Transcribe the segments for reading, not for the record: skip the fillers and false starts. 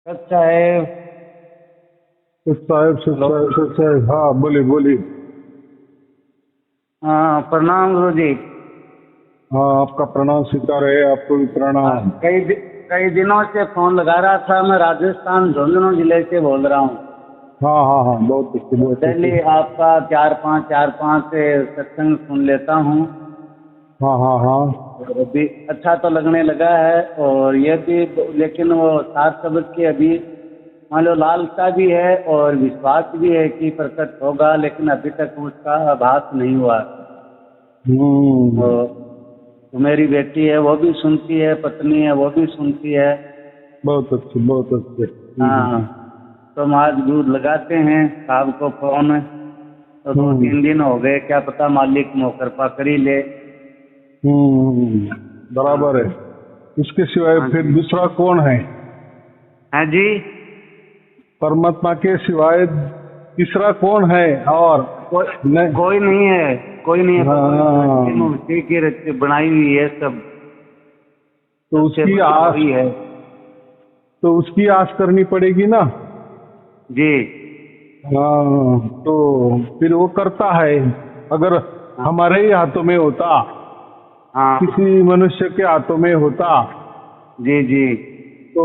अच्छा है। साहब, हाँ बोलिए बोलिए। हाँ, प्रणाम गुरु जी। हाँ, आपका प्रणाम स्वीकार है, आपको भी प्रणाम। कई दिनों से फोन लगा रहा था। मैं राजस्थान झुंझुनू जिले से बोल रहा हूँ। हाँ हाँ हाँ, बहुत अच्छे बहुत अच्छे। डेली आपका चार पाँच से सत्संग सुन लेता हूँ। हाँ हाँ हाँ। और अभी अच्छा तो लगने लगा है। और ये भी, लेकिन वो सात शब्द की अभी मान लो लालसा भी है और विश्वास भी है कि प्रकट होगा, लेकिन अभी तक उसका आभास नहीं हुआ। हम्म। तो मेरी बेटी है वो भी सुनती है, पत्नी है वो भी सुनती है। बहुत अच्छे बहुत अच्छे। हाँ, तो हम आज दूध लगाते हैं साहब को फोन। तो दो हम्म तीन दिन हो गए, क्या पता मालिक मोह कृपा कर ही ले। बराबर हाँ। है। इसके सिवाय हाँ फिर जी। दूसरा कौन है? हाँ जी। परमात्मा के सिवाय तीसरा कौन है? और कोई नहीं। कोई नहीं है, कोई नहीं है। हाँ, मूर्ति की बनाई हुई है सब। तो सबसे उसकी बड़ी आस, वही है। तो उसकी आस करनी पड़ेगी ना। जी। हाँ, तो फिर वो करता है। अगर हाँ हमारे ही हाथों में होता, हाँ। किसी मनुष्य के हाथों में होता, जी जी। तो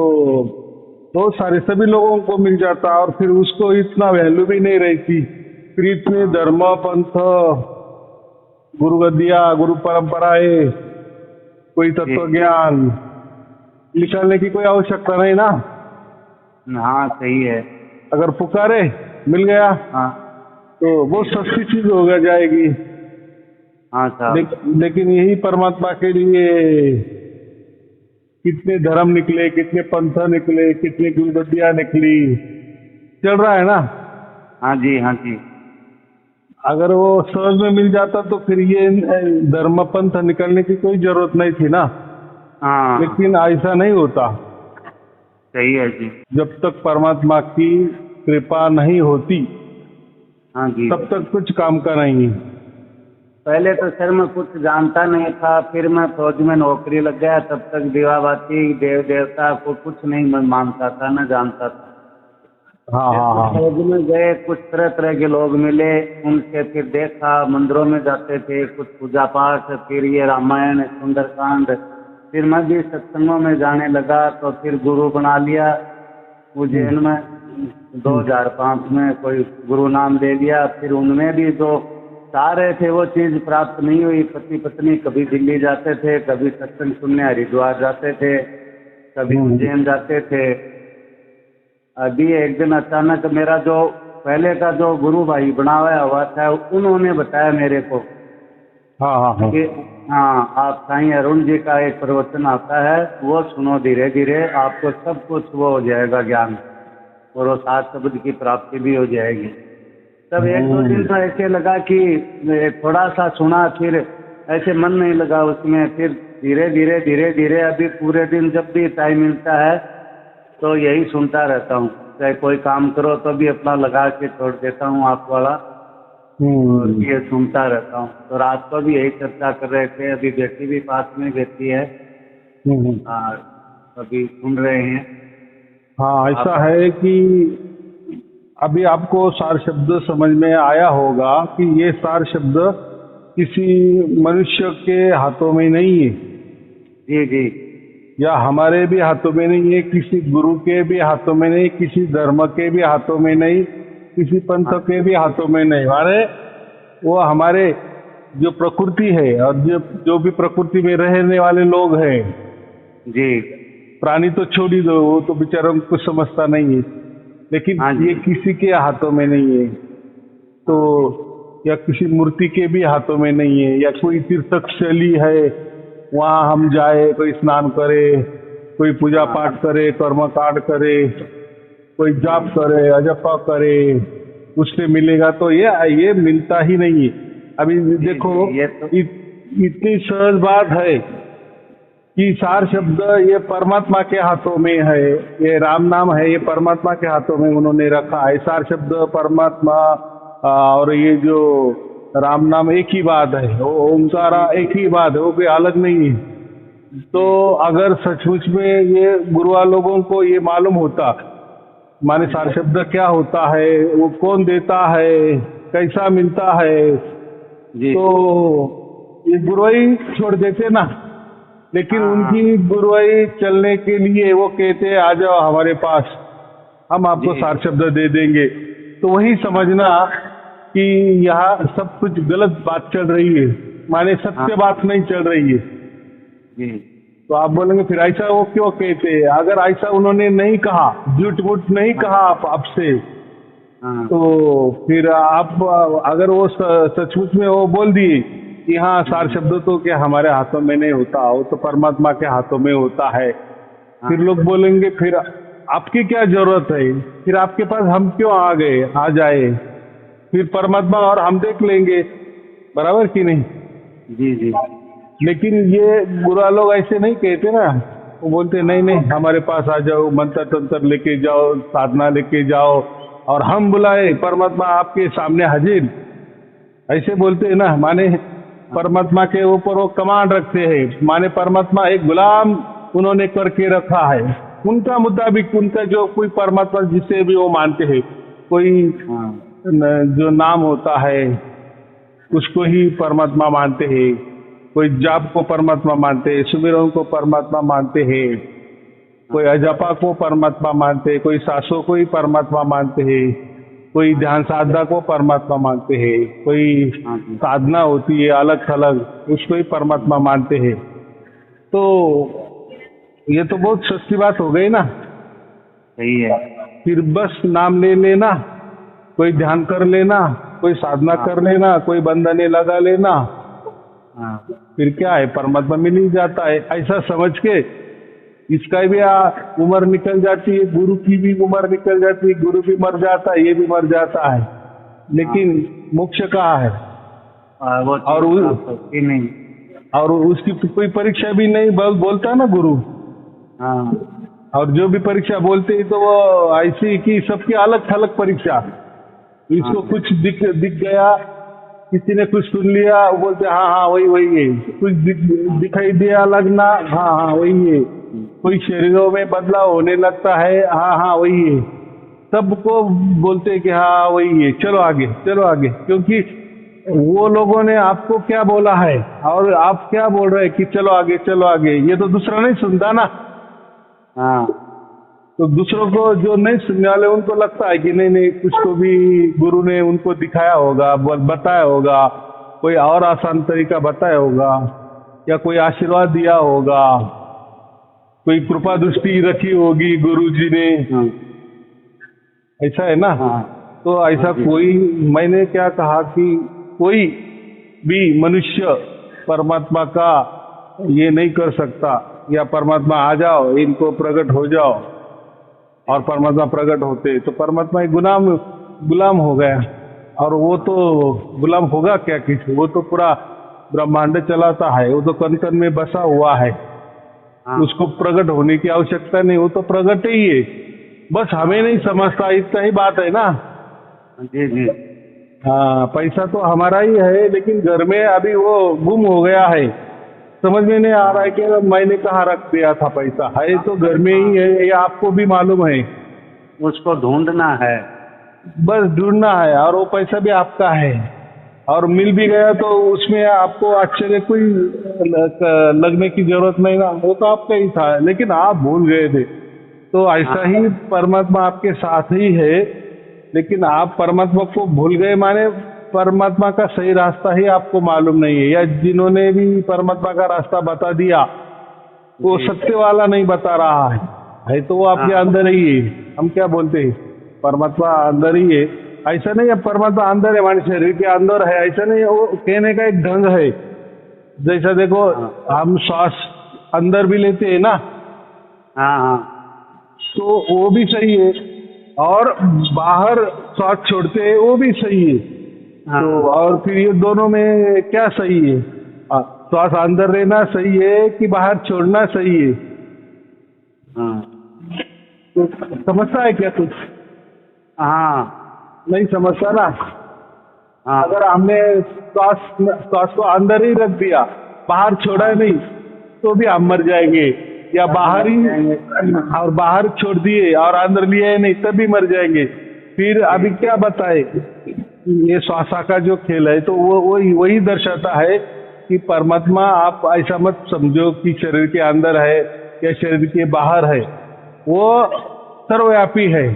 बहुत सारे सभी लोगों को मिल जाता और फिर उसको इतना वैल्यू भी नहीं रहती। फिर इतने हाँ धर्म पंथ, गुरु गद्दिया, गुरु परंपराएं, कोई जी। तत्व ज्ञान निकालने की कोई आवश्यकता नहीं ना। हाँ सही है। अगर पुकारे मिल गया हाँ तो बहुत सस्ती चीज हो गया जाएगी। हाँ साहब। लेकिन यही परमात्मा के लिए कितने धर्म निकले, कितने पंथ निकले, कितनी गुरुगद्दियां निकली, चल रहा है ना। हाँ जी। हाँ जी। अगर वो सहज में मिल जाता तो फिर ये धर्म पंथ निकलने की कोई जरूरत नहीं थी ना। हाँ लेकिन ऐसा नहीं होता। सही है जी। जब तक परमात्मा की कृपा नहीं होती हाँ जी। तब तक कुछ काम का नहीं। पहले तो सर मैं कुछ जानता नहीं था, फिर मैं फौज में नौकरी लग गया। तब तक दीवाबाती देव देवता को कुछ नहीं मैं मानता था, न जानता था। हाँ फिर हाँ कुछ हाँ। फौज में गए, कुछ तरह तरह के लोग मिले, उनसे फिर देखा, मंदिरों में जाते थे, कुछ पूजा पाठ, फिर ये रामायण सुंदरकांड। फिर मैं भी सत्संगों में जाने लगा, तो फिर गुरु बना लिया उज्जैन में। 2005 में कोई गुरु नाम ले लिया। फिर उनमें भी जो चाह रहे थे वो चीज़ प्राप्त नहीं हुई। पति पत्नी कभी दिल्ली जाते थे, कभी सत्संग सुनने हरिद्वार जाते थे, कभी उज्जैन जाते थे। अभी एक दिन अचानक मेरा जो पहले का जो गुरु भाई बनाया हुआ था, उन्होंने बताया मेरे को हाँ हाँ हाँ। कि हाँ, आप साईं अरुण जी का एक प्रवचन आता है, वो सुनो, धीरे धीरे आपको सब कुछ वो हो जाएगा ज्ञान, और वो सात शब्द की प्राप्ति भी हो जाएगी। तब एक दो दिन तो ऐसे लगा कि थोड़ा सा सुना, फिर ऐसे मन नहीं लगा उसमें। फिर धीरे धीरे धीरे धीरे अभी पूरे दिन जब भी टाइम मिलता है तो यही सुनता रहता हूँ। चाहे कोई काम करो तो भी अपना लगा के छोड़ देता हूँ आप वाला, और ये सुनता रहता हूँ। तो रात को भी यही चर्चा कर रहे थे, अभी बेटी भी पास में बैठी है और अभी सुन रहे हैं। हाँ, ऐसा है कि अभी आपको सार शब्द समझ में आया होगा कि ये सार शब्द किसी मनुष्य के हाथों में नहीं है, जी जी। या हमारे भी हाथों में नहीं है, किसी गुरु के भी हाथों में नहीं, किसी धर्म के भी हाथों में नहीं, किसी पंथ के भी हाथों में नहीं। माने वो हमारे जो प्रकृति है और जो भी प्रकृति में रहने वाले लोग हैं, जी। प्राणी तो छोड़ ही दो, वो तो बेचारों को कुछ समझता नहीं है। लेकिन हाँ जी। ये किसी के हाथों में नहीं है, तो या किसी मूर्ति के भी हाथों में नहीं है, या कोई तीर्थ शैली है वहाँ हम जाए, कोई स्नान करे, कोई पूजा पाठ करे, कर्म कांड करे, कोई जाप करे, अजपा करे, उससे मिलेगा, तो ये मिलता ही नहीं है। अभी देखो, ये तो इतनी सहज बात है कि सार शब्द ये परमात्मा के हाथों में है, ये राम नाम है, ये परमात्मा के हाथों में उन्होंने रखा है। सार शब्द परमात्मा और ये जो राम नाम एक ही बात है, वो ओंकार एक ही बात है, वो कोई अलग नहीं है। तो अगर सचमुच में ये गुरुआ लोगों को ये मालूम होता माने सार शब्द क्या होता है, वो कौन देता है, कैसा मिलता है। जी तो ये गुरुवाई छोड़ देते ना, लेकिन हाँ, उनकी गुरुवाई चलने के लिए वो कहते हैं आ जाओ हमारे पास, हम आपको जी सार शब्द दे देंगे। तो वही समझना कि यहाँ सब कुछ गलत बात चल रही है, माने सत्य बात नहीं चल रही है। जी तो आप बोलेंगे फिर ऐसा वो क्यों कहते हैं? अगर ऐसा उन्होंने नहीं कहा, झूठ मूठ नहीं कहा आपसे, हाँ तो फिर आप अगर वो सचमुच में वो बोल दिए कि हाँ सार शब्द तो क्या हमारे हाथों में नहीं होता, वो तो परमात्मा के हाथों में होता है, फिर लोग बोलेंगे फिर आपकी क्या जरूरत है, फिर आपके पास हम क्यों आ गए, आ जाए, फिर परमात्मा और हम देख लेंगे, बराबर कि नहीं। जी जी लेकिन ये बुरा लोग ऐसे नहीं कहते ना, वो बोलते नहीं नहीं हमारे पास आ जाओ, मंत्र तंत्र लेके जाओ, साधना लेके जाओ, और हम बुलाए परमात्मा आपके सामने हाजिर, ऐसे बोलते हैं ना। माने परमात्मा के ऊपर वो कमांड रखते हैं, माने परमात्मा एक गुलाम उन्होंने करके रखा है, उनका मुताबिक उनका जो कोई परमात्मा जिसे भी वो मानते हैं, कोई हाँ जो नाम होता है उसको ही परमात्मा मानते हैं, कोई जाप को परमात्मा मानते हैं, सुमिरन को परमात्मा मानते हैं, कोई अजपा को परमात्मा मानते हैं, कोई सासों को ही परमात्मा मानते हैं, कोई ध्यान साधना को परमात्मा मानते हैं, कोई हाँ जी साधना होती है अलग थलग उसको ही परमात्मा मानते हैं। तो ये तो बहुत सस्ती बात हो गई ना। सही है। फिर बस नाम ले लेना, कोई ध्यान कर लेना, कोई साधना कर लेना, कोई बंधने लगा लेना, हाँ फिर क्या है परमात्मा मिल ही जाता है, ऐसा समझ के इसका भी उम्र निकल जाती है, गुरु की भी उम्र निकल जाती है, गुरु भी मर जाता है, ये भी मर जाता है, लेकिन मोक्ष कहाँ है? वो और ही नहीं। और उसकी कोई परीक्षा भी नहीं बोलता ना गुरु। हाँ और जो भी परीक्षा बोलते हैं तो वो ऐसी कि सबकी अलग थलग परीक्षा, इसको कुछ दिख गया, किसी ने कुछ सुन लिया, वो बोलते हाँ हाँ वही वही है, कुछ दिखाई दिया लगना, हाँ हाँ वही है, कोई शरीरों में बदलाव होने लगता है, हाँ हाँ वही है, सबको बोलते हैं कि हाँ वही है, चलो आगे चलो आगे, क्योंकि वो लोगों ने आपको क्या बोला है और आप क्या बोल रहे हैं कि चलो आगे चलो आगे, ये तो दूसरा नहीं सुनता ना। हाँ तो दूसरों को जो नहीं सुनने वाले उनको लगता है कि नहीं नहीं कुछ तो भी गुरु ने उनको दिखाया होगा, बताया होगा, कोई और आसान तरीका बताया होगा, या कोई आशीर्वाद दिया होगा, कोई कृपा दृष्टि रखी होगी गुरु जी ने, हाँ ऐसा है ना। हाँ तो ऐसा कोई, मैंने क्या कहा कि कोई भी मनुष्य परमात्मा का ये नहीं कर सकता, या परमात्मा आ जाओ इनको प्रकट हो जाओ, और परमात्मा प्रकट होते तो परमात्मा एक गुलाम हो गया, और वो तो गुलाम होगा क्या किसी, वो तो पूरा ब्रह्मांड चलाता है, वो तो कण कण में बसा हुआ है, उसको प्रकट होने की आवश्यकता नहीं, वो तो प्रकट ही है, बस हमें नहीं समझता, इतना ही बात है ना। जी जी हाँ पैसा तो हमारा ही है, लेकिन घर में अभी वो गुम हो गया है, समझ में नहीं आ रहा है कि मैंने कहाँ रख दिया था पैसा, है तो घर में ही है, ये आपको भी मालूम है, उसको ढूंढना है, बस ढूंढना है, और वो पैसा भी आपका है, और मिल भी गया तो उसमें आपको आश्चर्य कोई लगने की जरूरत नहीं ना, वो तो आपका ही था, लेकिन आप भूल गए थे। तो ऐसा ही परमात्मा आपके साथ ही है, लेकिन आप परमात्मा को भूल गए, माने परमात्मा का सही रास्ता ही आपको मालूम नहीं है, या जिन्होंने भी परमात्मा का रास्ता बता दिया वो सत्य वाला नहीं बता रहा है तो वो आपके अंदर ही है। हम क्या बोलते हैं, परमात्मा अंदर ही है, ऐसा नहीं है परमात्मा अंदर है, हमारे शरीर के अंदर है, ऐसा नहीं है, वो कहने का एक ढंग है। जैसा देखो हम श्वास अंदर भी लेते हैं ना, हाँ हाँ तो वो भी सही है, और बाहर श्वास छोड़ते हैं वो भी सही है। तो और फिर ये दोनों में क्या सही है, श्वास अंदर लेना सही है कि बाहर छोड़ना सही है? तो समझता है क्या कुछ? हाँ नहीं समझता ना। हाँ अगर हमने श्वास को अंदर ही रख दिया, बाहर छोड़ा नहीं, तो भी हम मर जाएंगे, या बाहर ही और बाहर छोड़ दिए और अंदर लिए नहीं तभी मर जाएंगे। फिर अभी क्या बताए, ये श्वासा का जो खेल है तो वो वही दर्शाता है कि परमात्मा आप ऐसा मत समझो कि शरीर के अंदर है या शरीर के बाहर है, वो सर्वव्यापी है,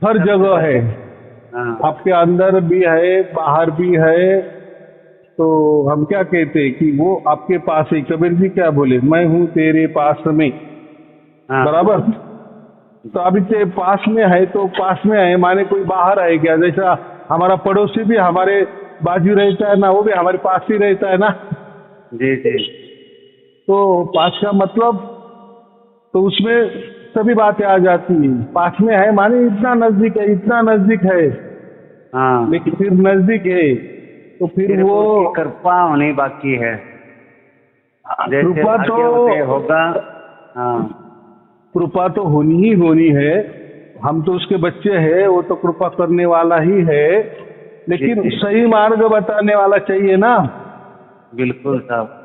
हर जगह है, आपके अंदर भी है बाहर भी है। तो हम क्या कहते हैं कि वो आपके पास है। कबीर जी क्या बोले, मैं हूँ तेरे पास में, बराबर। तो अभी ते पास में है तो पास में है माने कोई बाहर है क्या? जैसा हमारा पड़ोसी भी हमारे बाजू रहता है ना, वो भी हमारे पास ही रहता है ना। जी जी। तो पास का मतलब तो उसमें सभी बातें आ जाती हैं। पास में है माने इतना नजदीक है, इतना नजदीक है। हाँ, लेकिन फिर नजदीक है तो फिर वो कृपा होनी बाकी है। कृपा तो होगा। हाँ, कृपा तो होनी ही होनी है। हम तो उसके बच्चे हैं, वो तो कृपा करने वाला ही है, लेकिन सही मार्ग बताने वाला चाहिए ना। बिल्कुल साहब।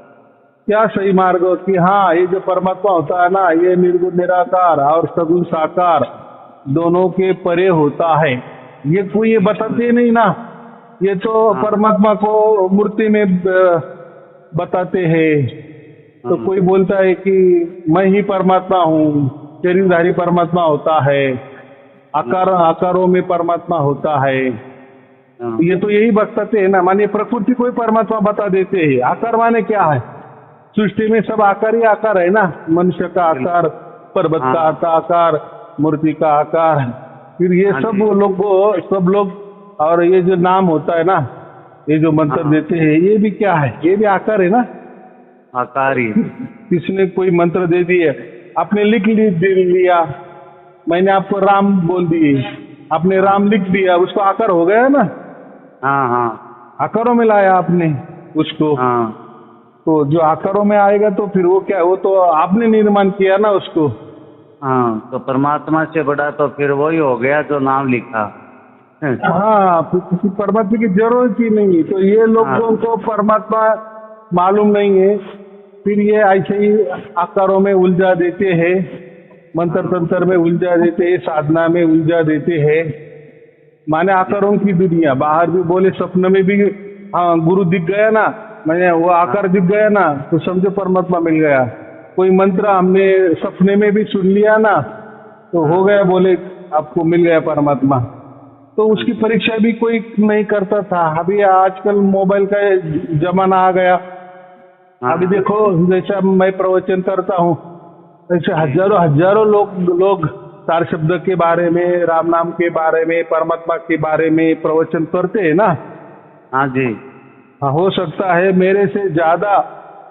क्या सही मार्ग कि हाँ ये जो परमात्मा होता है ना, ये निर्गुण निराकार और सगुण साकार दोनों के परे होता है, ये कोई ये बताते नहीं ना। ये तो परमात्मा को मूर्ति में बताते हैं। तो कोई बोलता है कि मैं ही परमात्मा हूँ, शरीरधारी परमात्मा होता है, आकारों में परमात्मा होता है। ये तो यही बताते हैं ना, मानिए प्रकृति को ही परमात्मा बता देते हैं। आकार माने क्या है? सृष्टि में सब आकार ही आकार है ना, मनुष्य का आकार, पर्वत का आकार, मूर्ति का आकार। फिर ये सब लोग और ये जो नाम होता है ना, ये जो मंत्र देते हैं, ये भी क्या है? ये भी आकार है ना, आकार ही। किसने कोई मंत्र दे दिए, आपने लिख लिया, मैंने आपको राम बोल दिए, आपने राम लिख दिया, उसको आकार हो गया ना। हाँ हाँ, आकारों में लाया आपने उसको। हाँ, तो जो आकारों में आएगा तो फिर वो क्या, वो तो आपने निर्माण किया ना उसको। हाँ, तो परमात्मा से बड़ा तो फिर वही हो गया जो नाम लिखा। हाँ, फिर किसी परमात्मा की जरूरत ही नहीं। तो ये लोगों को परमात्मा मालूम नहीं है, फिर ये ऐसे ही आकारों में उलझा देते हैं, मंत्र तंत्र में उलझा देते हैं, साधना में उलझा देते हैं। माने आकारों की दुनिया, बाहर भी बोले सपने में भी हाँ गुरु दिख गया ना, मैंने वो आकार दिख गया ना, तो समझो परमात्मा मिल गया। कोई मंत्र हमने सपने में भी सुन लिया ना, तो हो गया, बोले आपको मिल गया परमात्मा। तो उसकी परीक्षा भी कोई नहीं करता था। अभी आजकल मोबाइल का जमाना आ गया। अभी देखो, जैसा मैं प्रवचन करता हूँ, ऐसे हजारों लोग सार शब्द के बारे में, राम नाम के बारे में, परमात्मा के बारे में प्रवचन करते हैं ना। हाँ जी। हाँ, हो सकता है मेरे से ज्यादा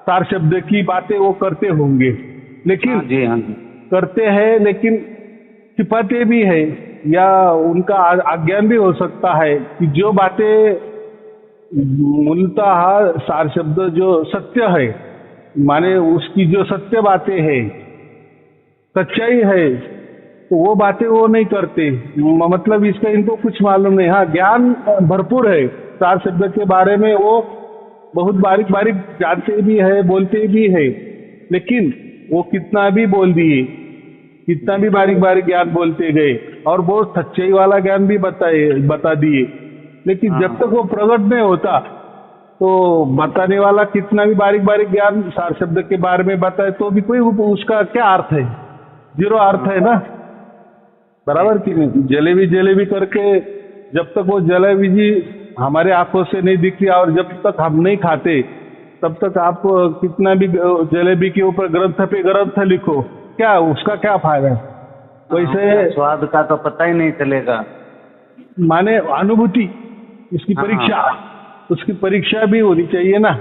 सार शब्द की बातें वो करते होंगे, लेकिन हाँ जी, हाँ जी, करते हैं लेकिन छिपाते भी है, या उनका अज्ञान भी हो सकता है कि जो बातें मूलतः सार शब्द जो सत्य है, माने उसकी जो सत्य बातें है, सच्चाई है, तो वो बातें वो नहीं करते। मतलब इसका इनको कुछ मालूम नहीं। हाँ, ज्ञान भरपूर है सार शब्द के बारे में, वो बहुत बारीक बारीक जानते भी है, बोलते भी है, लेकिन वो कितना भी बोल दिए, कितना भी बारीक बारीक ज्ञान बोलते गए और बहुत सच्चाई वाला ज्ञान भी बता दिए, लेकिन जब तक वो प्रकट नहीं होता तो बताने वाला कितना भी बारीक बारीक ज्ञान सार शब्द के बारे में बताए तो भी कोई उसका क्या अर्थ है? जीरो अर्थ है ना, बराबर कि नहीं? जलेबी करके जब तक वो जलेबी जी हमारे आंखों से नहीं दिखती और जब तक हम नहीं खाते, तब तक आप कितना भी जलेबी के ऊपर ग्रंथ पे ग्रंथ लिखो, क्या उसका क्या फायदा है? वैसे स्वाद का तो पता ही नहीं चलेगा। माने अनुभूति, उसकी परीक्षा, उसकी परीक्षा भी होनी चाहिए ना।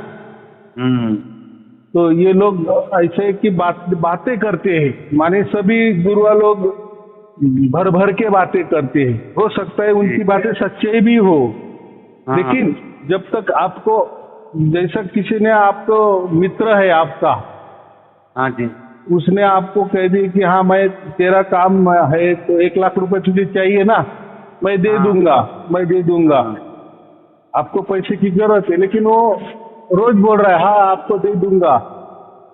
तो ये लोग ऐसे की बातें करते हैं, माने सभी गुरुआ लोग भर भर के बातें करते हैं। हो सकता है उनकी बातें सच्चाई भी हो, लेकिन जब तक आपको, जैसा किसी ने आपको मित्र है आपका, हाँ जी, उसने आपको कह दी कि हाँ मैं तेरा काम है तो 1 लाख रुपए तुझे चाहिए ना, मैं दे दूंगा, आपको पैसे की जरूरत है, लेकिन वो रोज बोल रहा है हाँ आपको दे दूंगा,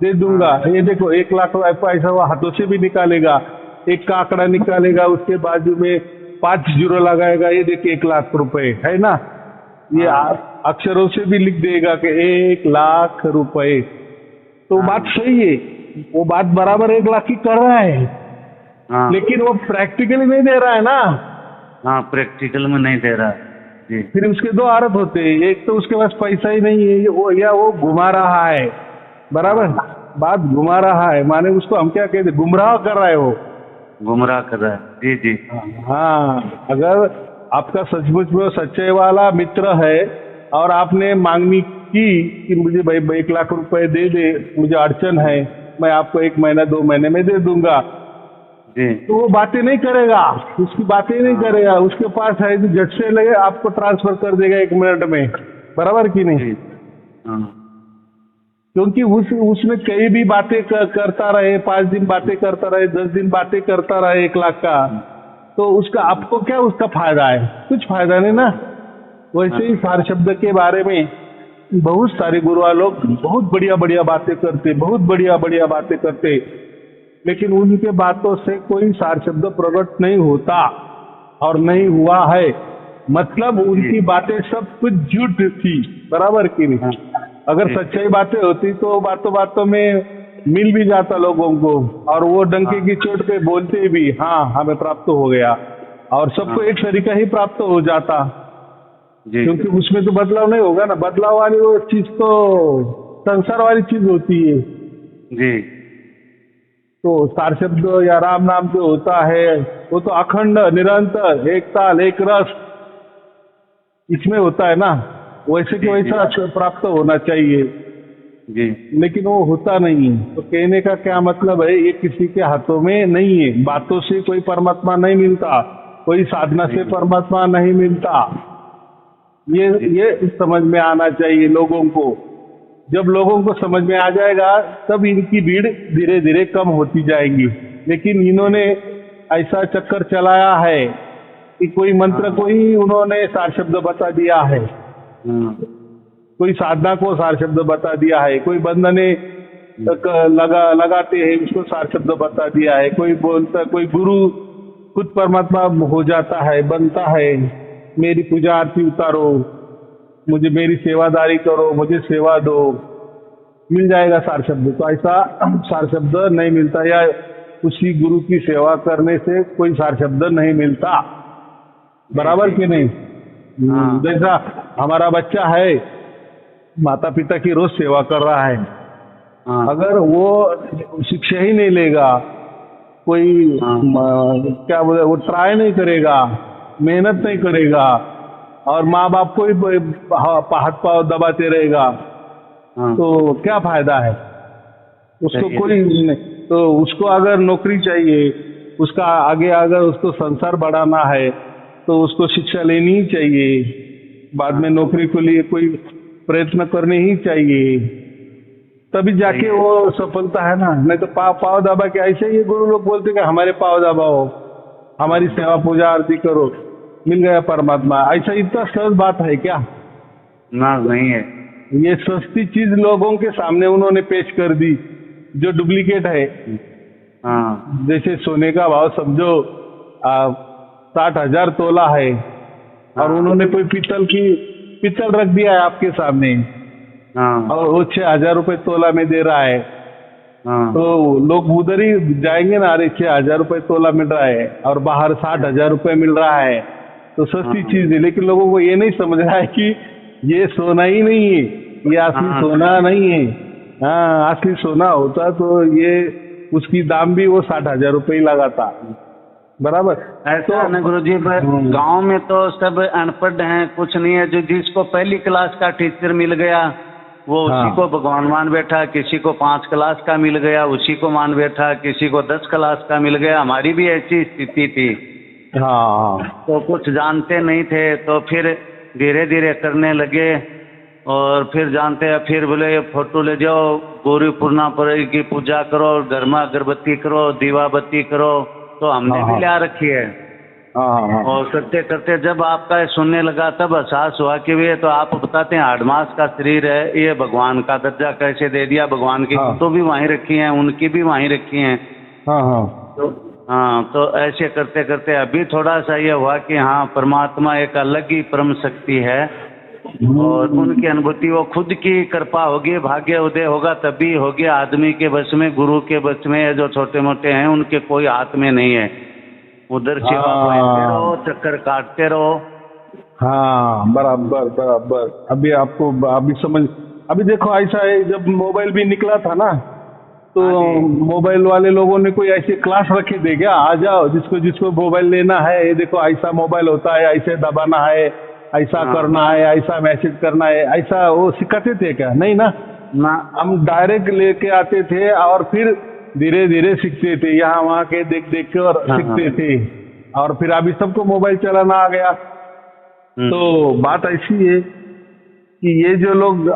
दे दूंगा। ये देखो 1 लाख पैसा वो हाथों से भी निकालेगा, 1 का आंकड़ा निकालेगा, उसके बाजू में 5 जीरो लगाएगा, ये देखिए 1 लाख रुपए है ना। ये अक्षरों से भी लिख देगा कि 1 लाख रुपए। तो बात सही है, वो बात बराबर 1 लाख की कर रहा है, लेकिन वो प्रैक्टिकली नहीं दे रहा है ना। हाँ, प्रैक्टिकल में नहीं दे रहा जी। फिर उसके 2 आरोप होते हैं, एक तो उसके पास पैसा ही नहीं है, वो घुमा रहा है, बराबर बात घुमा रहा है, माने उसको हम क्या कहते, गुमराह कर रहा है, वो गुमराह कर रहा है। जी जी। हाँ, अगर आपका सचमुच में सच्चे वाला मित्र है और आपने मांगनी की कि मुझे भाई 1 लाख रुपए दे दे, मुझे अड़चन है, मैं आपको 1 महीना 2 महीने में दे दूंगा, जी, तो वो बातें नहीं करेगा, उसकी बातें नहीं करेगा। उसके पास है जो झट से लगे आपको ट्रांसफर कर देगा 1 मिनट में, बराबर कि नहीं। क्योंकि उसमें कई भी बातें करता रहे, 5 दिन बातें करता रहे, 10 दिन बातें करता रहे 1 लाख का, तो उसका आपको क्या उसका फायदा है, कुछ फायदा नहीं ना। वैसे ही सार शब्द के बारे में बहुत सारे गुरुआ लोग बहुत बढ़िया बढ़िया बातें करते, बहुत बढ़िया बढ़िया बातें करते, लेकिन उनके बातों से कोई सार शब्द प्रकट नहीं होता और नहीं हुआ है। मतलब उनकी बातें सब कुछ झूठ थी, बराबर की नहीं। अगर सच्चाई बातें होती तो बातों बातों में मिल भी जाता लोगों को, और वो डंके की चोट पे बोलते भी हाँ हमें प्राप्त हो गया, और सबको एक तरीका ही प्राप्त हो जाता, क्योंकि उसमें तो बदलाव नहीं होगा ना। बदलाव वाली वो चीज तो संसार वाली चीज होती है जी। तो सार शब्द या राम नाम जो होता है वो तो अखंड निरंतर एक ताल एक रस इसमें होता है ना, वैसे कि वैसा प्राप्त होना चाहिए जी, लेकिन वो होता नहीं है। तो कहने का क्या मतलब है, ये किसी के हाथों में नहीं है। बातों से कोई परमात्मा नहीं मिलता, कोई साधना से परमात्मा नहीं मिलता, ये समझ में आना चाहिए लोगों को। जब लोगों को समझ में आ जाएगा तब इनकी भीड़ धीरे धीरे कम होती जाएगी। लेकिन इन्होंने ऐसा चक्कर चलाया है कि कोई मंत्र को ही उन्होंने सार शब्द बता दिया है, कोई साधना को सार शब्द बता दिया है, कोई बंधने लगाते हैं उसको सार शब्द बता दिया है, कोई बोलता, कोई गुरु खुद परमात्मा हो जाता है, बनता है, मेरी पूजा आरती उतारो, मुझे मेरी सेवादारी करो, मुझे सेवा दो, मिल जाएगा सार शब्द। तो ऐसा सार शब्द नहीं मिलता, या उसी गुरु की सेवा करने से कोई सार शब्द नहीं मिलता, बराबर कि नहीं। जैसा हमारा बच्चा है, माता पिता की रोज सेवा कर रहा है, अगर वो शिक्षा ही नहीं लेगा, कोई क्या बोले, वो ट्राई नहीं करेगा, मेहनत नहीं करेगा, और माँ बाप को ही हाथ पाँव दबाते रहेगा, तो क्या फायदा है उसको, कोई नहीं। तो उसको अगर नौकरी चाहिए, उसका आगे अगर उसको संसार बढ़ाना है तो उसको शिक्षा लेनी ही चाहिए, बाद में नौकरी के लिए कोई प्रयत्न करने ही चाहिए, तभी जाके वो सफलता है ना। नहीं तो पाव दबा के, ऐसे ही गुरु लोग बोलते कि हमारे पाव दबाओ, हमारी सेवा पूजा आरती करो, मिल गया परमात्मा। ऐसा इतना सहज बात है क्या? ना, नहीं है। ये सस्ती चीज लोगों के सामने उन्होंने पेश कर दी जो डुप्लीकेट है। जैसे सोने का भाव समझो 60,000 तोला है, और उन्होंने कोई पित्तल रख दिया है आपके सामने, और वो 6,000 रुपए तोला में दे रहा है, तो लोग उधर ही जाएंगे ना, अरे 6,000 रुपए तोला मिल रहा है और बाहर 60,000 रुपए मिल रहा है, तो सस्ती चीज है। लेकिन लोगों को ये नहीं समझ रहा है कि ये सोना ही नहीं है, ये असली सोना नहीं है। हाँ, असली सोना होता तो ये उसकी दाम भी वो 60,000 रुपए ही लगाता, बराबर। ऐसा ना गुरु जी, गाँव में तो सब अनपढ़ हैं, कुछ नहीं है। जो जिसको पहली क्लास का टीचर मिल गया वो उसी को भगवान मान बैठा, किसी को 5 क्लास का मिल गया उसी को मान बैठा, किसी को 10 क्लास का मिल गया। हमारी भी ऐसी स्थिति थी। तो कुछ जानते नहीं थे, तो फिर धीरे धीरे करने लगे, और फिर जानते हैं, फिर बोले फोटो ले जाओ, गौरी पूर्णा पर की पूजा करो, घर में अगरबत्ती करो, दीवा बत्ती करो, तो हमने भी ला रखी है। हाँ हाँ हाँ और करते करते जब आपका ये सुनने लगा तब एहसास हुआ कि वे तो आप बताते हैं आडमास का शरीर है, ये भगवान का दर्जा कैसे दे दिया, भगवान की हाँ। फोटो भी वहीं रखी हैं, उनकी भी वहीं रखी हैं। हाँ हाँ तो हाँ, तो ऐसे करते करते अभी थोड़ा सा ये हुआ कि हाँ परमात्मा एक अलग ही परम शक्ति है और उनकी अनुभूति वो खुद की कृपा होगी, भाग्य उदय होगा तभी होगी। आदमी के बस में, गुरु के बस में, जो छोटे मोटे हैं उनके कोई हाथ में नहीं है। उधर सेवा करते रहो, चक्कर काटते रहो। हाँ बराबर बराबर। अभी आपको अभी समझ, अभी देखो ऐसा है, जब मोबाइल भी निकला था ना तो मोबाइल वाले लोगों ने कोई ऐसी क्लास रखी थी क्या, आ जाओ जिसको जिसको मोबाइल लेना है, ये देखो ऐसा मोबाइल होता है, ऐसे दबाना है, ऐसा करना है, ऐसा मैसेज करना है, ऐसा वो सिखाते थे क्या? नहीं ना, हम डायरेक्ट लेके आते थे और फिर धीरे धीरे सीखते थे, यहाँ वहाँ के देख देख के और सीखते थे। और फिर अभी सबको मोबाइल चलाना आ गया। तो बात ऐसी है कि ये जो लोग,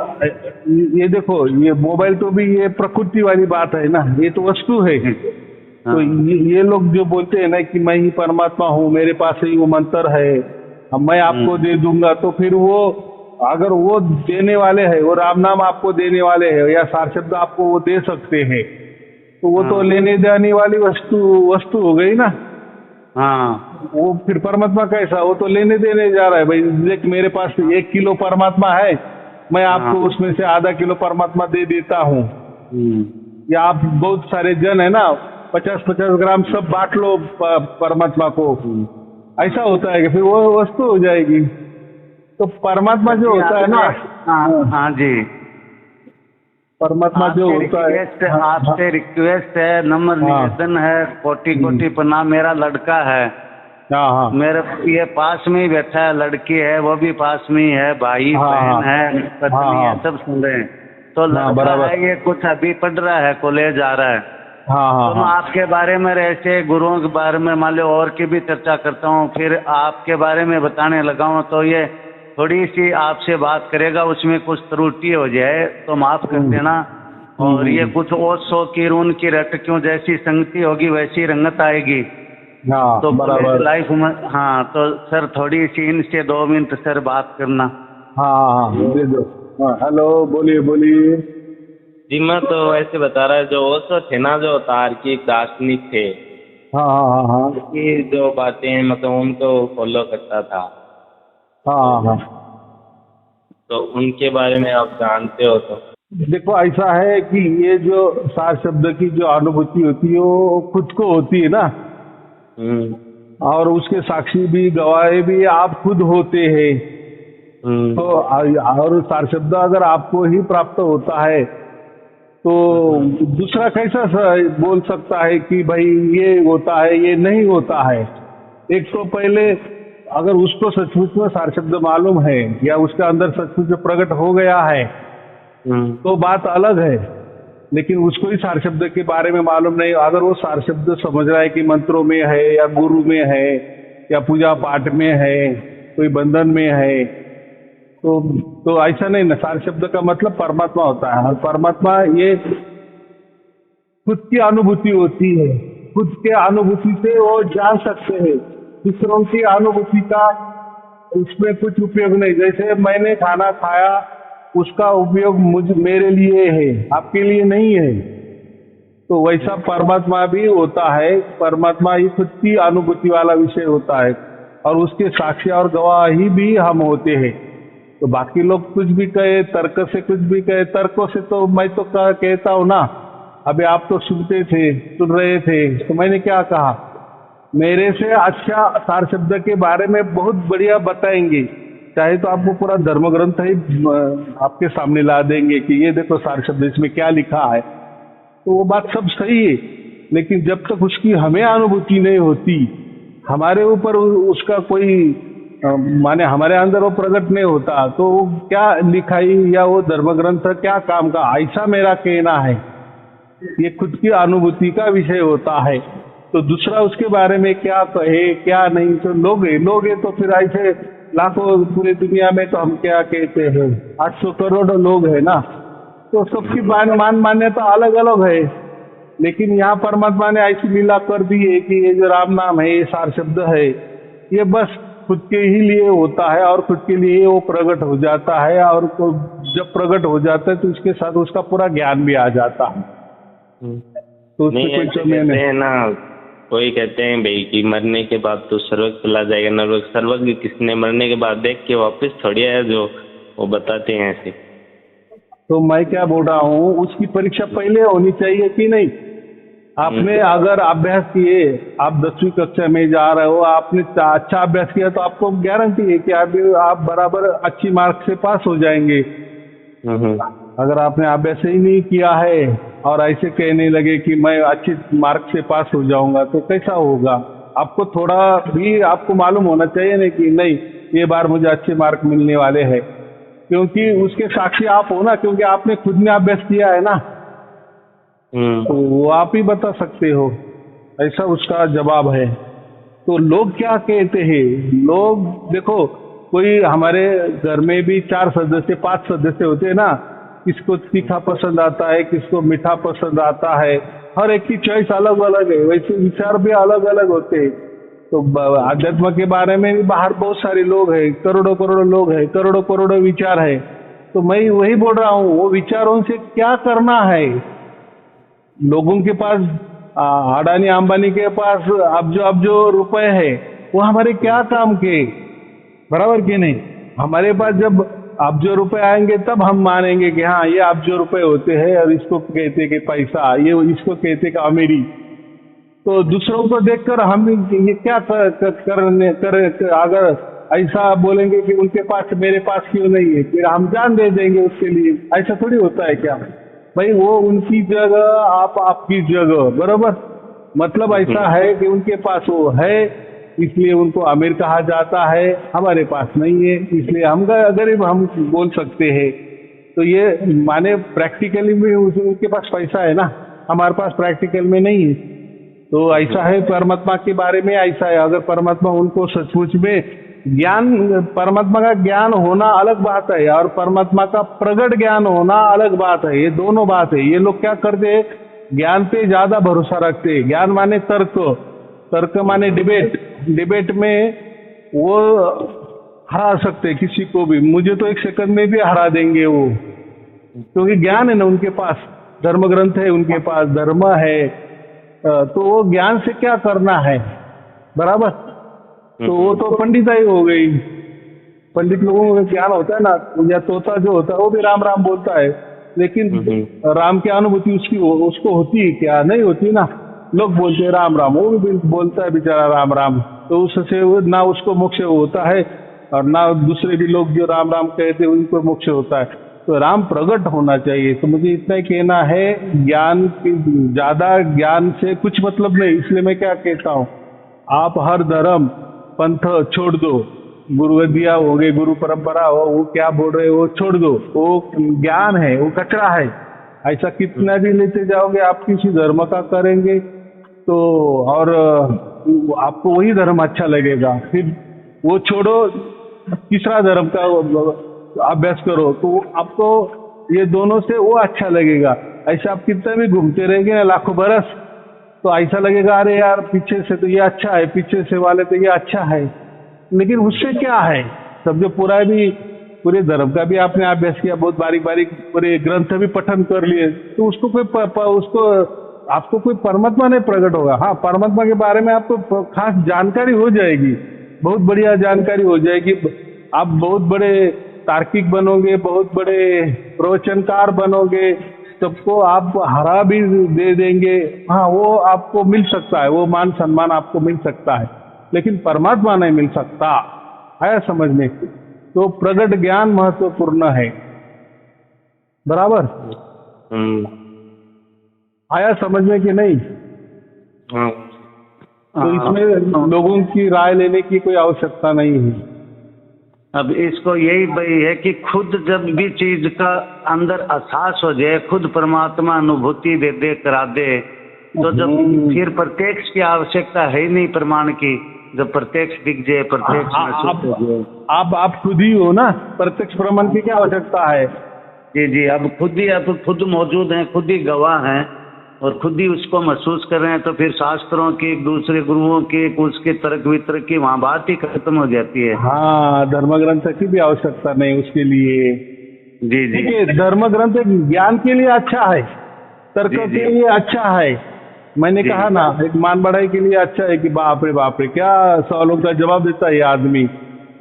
ये देखो, ये मोबाइल तो भी ये प्रकृति वाली बात है ना, ये तो वस्तु है। तो ये लोग जो बोलते हैं ना कि मैं ही परमात्मा हूँ, मेरे पास ही वो मंत्र है, अब मैं आपको दे दूंगा, तो फिर वो अगर वो देने वाले हैं, वो राम नाम आपको देने वाले हैं या सार शब्द आपको वो दे सकते हैं, तो वो तो लेने देने वाली वस्तु हो गई ना। हाँ, वो फिर परमात्मा कैसा, वो तो लेने देने जा रहा है। भाई देख, मेरे पास 1 किलो परमात्मा है, मैं आपको उसमें से आधा किलो परमात्मा दे देता हूँ। या आप बहुत सारे जन है ना, 50-50 ग्राम सब बांट लो परमात्मा को, ऐसा होता है कि फिर वो वस्तु हो जाएगी। तो परमात्मा जो होता है ना, हाँ जी, परमात्मा जो होता है, आपसे रिक्वेस्ट है, नम्र निवेदन है, कोटि कोटि प्रणाम। मेरा लड़का है, हाँ हाँ, मेरे ये पास में ही बैठा है, लड़की है वो भी पास में ही है, भाई बहन है, पत्नी है, सब सुन रहे हैं। तो लड़का है, ये कुछ अभी पढ़ रहा है, कॉलेज जा रहा है। तो मैं आपके बारे में, ऐसे गुरुओं के बारे में मान लो और की भी चर्चा करता हूँ, फिर आपके बारे में बताने लगा हूँ, तो ये थोड़ी सी आपसे बात करेगा, उसमें कुछ त्रुटि हो जाए तो माफ कर देना। और ये कुछ ओशो की रून की रट क्यों, जैसी संगति होगी वैसी रंगत आएगी। तो बराबर लाइफ में। हाँ, तो सर थोड़ी सी इनसे 2 मिनट सर बात करना। हाँ दे दो। हेलो, बोलिए बोलिए। जी, मैं तो ऐसे बता रहा है, जो ओशो थे ना, जो तार्किक दार्शनिक थे, हाँ उनकी जो बातें मतलब उनको फॉलो करता था। हाँ, तो उनके बारे में आप जानते हो? तो देखो ऐसा है कि ये जो सार शब्द की जो अनुभूति होती है वो खुद को होती है ना, और उसके साक्षी भी, गवाही भी आप खुद होते हैं। तो और सार शब्द अगर आपको ही प्राप्त होता है तो दूसरा कैसा बोल सकता है कि भाई ये होता है, ये नहीं होता है। एक तो पहले अगर उसको सचमुच में सार शब्द मालूम है या उसके अंदर सचमुच में प्रकट हो गया है तो बात अलग है, लेकिन उसको ही सार शब्द के बारे में मालूम नहीं। अगर वो सार शब्द समझ रहा है कि मंत्रों में है या गुरु में है या पूजा पाठ में है, कोई बंधन में है, तो ऐसा नहीं ना। सार शब्द का मतलब परमात्मा होता है, और परमात्मा ये खुद की अनुभूति होती है, खुद के अनुभूति से वो जान सकते हैं। दूसरों की अनुभूति का उसमें कुछ उपयोग नहीं। जैसे मैंने खाना खाया, उसका उपयोग मेरे लिए है, आपके लिए नहीं है। तो वैसा परमात्मा भी होता है। परमात्मा ही खुद की अनुभूति वाला विषय होता है, और उसके साक्षी और गवाही भी हम होते हैं। तो बाकी लोग कुछ भी कहे, तर्क से कुछ भी कहे, तर्कों से तो मैं तो कहता हूँ ना, अभी आप तो सुन रहे थे, तो मैंने क्या कहा, मेरे से अच्छा सार शब्द के बारे में बहुत बढ़िया बताएंगे, चाहे तो आपको पूरा धर्म ग्रंथ ही आपके सामने ला देंगे कि ये देखो सार शब्द इसमें क्या लिखा है। तो वो बात सब सही है, लेकिन जब तक उसकी हमें अनुभूति नहीं होती, हमारे ऊपर उसका कोई माने हमारे अंदर वो प्रकट नहीं होता, तो वो क्या लिखाई या वो धर्म ग्रंथ क्या काम का, ऐसा मेरा कहना है। ये खुद की अनुभूति का विषय होता है। तो दूसरा उसके बारे में क्या कहे क्या नहीं, तो लोग है तो फिर ऐसे लाखों पूरी दुनिया में तो हम क्या कहते हैं, 800 करोड़ लोग है ना, तो सबकी मान्यता अलग अलग है। लेकिन यहाँ परमात्मा ने ऐसी लीला कर दी है कि ये जो राम नाम है, ये सार शब्द है, ये बस खुद के ही लिए होता है और खुद के लिए वो प्रकट हो जाता है, और जब प्रकट हो जाता है तो उसके साथ उसका पूरा ज्ञान भी आ जाता है। तो उससे नहीं कोई ऐसे कमी कहते नहीं। हैं ना, कोई कहते हैं भाई कि मरने के बाद तो स्वर्ग चला जाएगा, नरक स्वर्ग किसने मरने के बाद देख के वापस थोड़ी आया, जो वो बताते हैं ऐसे। तो मैं क्या बोल रहा हूँ, उसकी परीक्षा पहले होनी चाहिए कि नहीं? आपने अगर अभ्यास किए, आप 10वीं कक्षा में जा रहे हो, आपने अच्छा अभ्यास किया तो आपको गारंटी है कि आप बराबर अच्छी मार्क से पास हो जाएंगे। अगर आपने अभ्यास ही नहीं किया है और ऐसे कहने लगे कि मैं अच्छी मार्क से पास हो जाऊंगा तो कैसा होगा? आपको थोड़ा भी आपको मालूम होना चाहिए ना कि नहीं, ये बार मुझे अच्छे मार्क मिलने वाले हैं, क्योंकि उसके साक्षी आप हो ना, क्योंकि आपने खुद ने अभ्यास किया है ना। तो वो आप ही बता सकते हो, ऐसा उसका जवाब है। तो लोग क्या कहते हैं, लोग देखो, कोई हमारे घर में भी 4 सदस्य 5 सदस्य होते हैं ना, किसको तीखा पसंद आता है, किसको मीठा पसंद आता है, हर एक की चॉइस अलग अलग है, वैसे विचार भी अलग अलग होते हैं। तो अध्यात्म के बारे में भी बाहर बहुत सारे लोग हैं, करोड़ों करोड़ों लोग हैं, करोड़ों करोड़ों विचार है। तो मैं वही बोल रहा हूँ, वो विचारों से क्या करना है? लोगों के पास अडानी अंबानी के पास अब जो रुपए है वो हमारे क्या काम के, बराबर कि नहीं? हमारे पास जब अब जो रुपए आएंगे तब हम मानेंगे कि हाँ ये अब जो रुपए होते हैं, और इसको कहते कि पैसा, ये इसको कहते कि अमीरी। तो दूसरों को देखकर हम ये क्या अगर ऐसा बोलेंगे कि उनके पास मेरे पास क्यों नहीं है, फिर हम जान दे देंगे उसके लिए, ऐसा थोड़ी होता है क्या भाई? वो उनकी जगह, आप आपकी जगह, बराबर। मतलब ऐसा है कि उनके पास वो है इसलिए उनको अमीर कहा जाता है, हमारे पास नहीं है इसलिए हम गरीब हम बोल सकते हैं। तो ये माने प्रैक्टिकली में उनके पास पैसा है ना, हमारे पास प्रैक्टिकल में नहीं है। तो ऐसा है परमात्मा के बारे में, ऐसा है अगर परमात्मा उनको सचमुच में ज्ञान, परमात्मा का ज्ञान होना अलग बात है और परमात्मा का प्रगट ज्ञान होना अलग बात है, ये दोनों बात है। ये लोग क्या करते हैं, ज्ञान पे ज्यादा भरोसा रखते हैं। ज्ञान माने तर्क, तर्क माने डिबेट में वो हरा सकते किसी को भी, मुझे तो 1 सेकंड में भी हरा देंगे वो, क्योंकि ज्ञान है ना उनके पास, धर्म ग्रंथ है उनके पास, धर्म है। तो वो ज्ञान से क्या करना है, बराबर? तो वो तो पंडिताई हो गई। पंडित लोगों को ज्ञान होता है ना, या तोता जो होता है वो भी राम राम बोलता है, लेकिन राम की अनुभूति उसको होती है क्या? नहीं होती ना। लोग बोलते हैं राम राम, वो भी बोलता है बेचारा राम राम, तो उससे ना उसको मोक्ष होता है और ना दूसरे भी लोग जो राम राम कहते हैं उनको मोक्ष होता है। तो राम प्रकट होना चाहिए। तो मुझे इतना ही कहना है, ज्ञान ज्यादा ज्ञान से कुछ मतलब नहीं। इसलिए मैं क्या कहता हूँ, आप हर धर्म पंथ छोड़ दो, गुरुविद्या हो गई, गुरु परंपरा हो, वो क्या बोल रहे हो वो छोड़ दो, वो ज्ञान है, वो कचरा है। ऐसा कितना भी लेते जाओगे, आप किसी धर्म का करेंगे तो और आपको वही धर्म अच्छा लगेगा, फिर वो छोड़ो तीसरा धर्म का अभ्यास करो तो आपको ये दोनों से वो अच्छा लगेगा। ऐसा आप कितना भी घूमते रहेंगे ना लाखों बरस, तो ऐसा लगेगा अरे यार पीछे से तो ये अच्छा है, पीछे से वाले तो ये अच्छा है, लेकिन उससे क्या है? सब जो पूरे धर्म का भी आपने अभ्यास किया, बहुत बारीक बारीक पूरे ग्रंथ भी पठन कर लिए, तो उसको आपको कोई परमात्मा नहीं प्रकट होगा। हाँ, परमात्मा के बारे में आपको खास जानकारी हो जाएगी, बहुत बढ़िया जानकारी हो जाएगी। आप बहुत बड़े तार्किक बनोगे, बहुत बड़े प्रवचनकार बनोगे, सबको आप हरा भी दे देंगे। हाँ, वो आपको मिल सकता है, वो मान सम्मान आपको मिल सकता है, लेकिन परमात्मा नहीं मिल सकता है, समझ में। तो प्रगट ज्ञान महत्वपूर्ण है, बराबर? आया समझ में कि नहीं? तो इसमें लोगों की राय लेने की कोई आवश्यकता नहीं है। अब इसको यही भाई है कि खुद जब भी चीज का अंदर एहसास हो जाए, खुद परमात्मा अनुभूति दे दे करा दे, तो जब फिर प्रत्यक्ष की आवश्यकता है ही नहीं प्रमाण की। जब प्रत्यक्ष दिख जाए, प्रत्यक्ष महसूस हो जाए, आप खुद ही हो ना, प्रत्यक्ष प्रमाण की क्या आवश्यकता है? जी जी, अब खुद मौजूद हैं, खुद ही गवाह हैं, और खुद ही उसको महसूस कर रहे हैं, तो फिर शास्त्रों की, दूसरे गुरुओं की, उसके तर्क वितर्क की वहाँ बात ही खत्म हो जाती है। हाँ, धर्म ग्रंथ की भी आवश्यकता नहीं उसके लिए। जी जी ठीक है, धर्म ग्रंथ एक ज्ञान के लिए अच्छा है, तर्क जी, जी। के लिए अच्छा है। मैंने जी, कहा ना, एक मान बढ़ाई के लिए अच्छा है कि बाप रे क्या सवालों का जवाब देता है ये आदमी,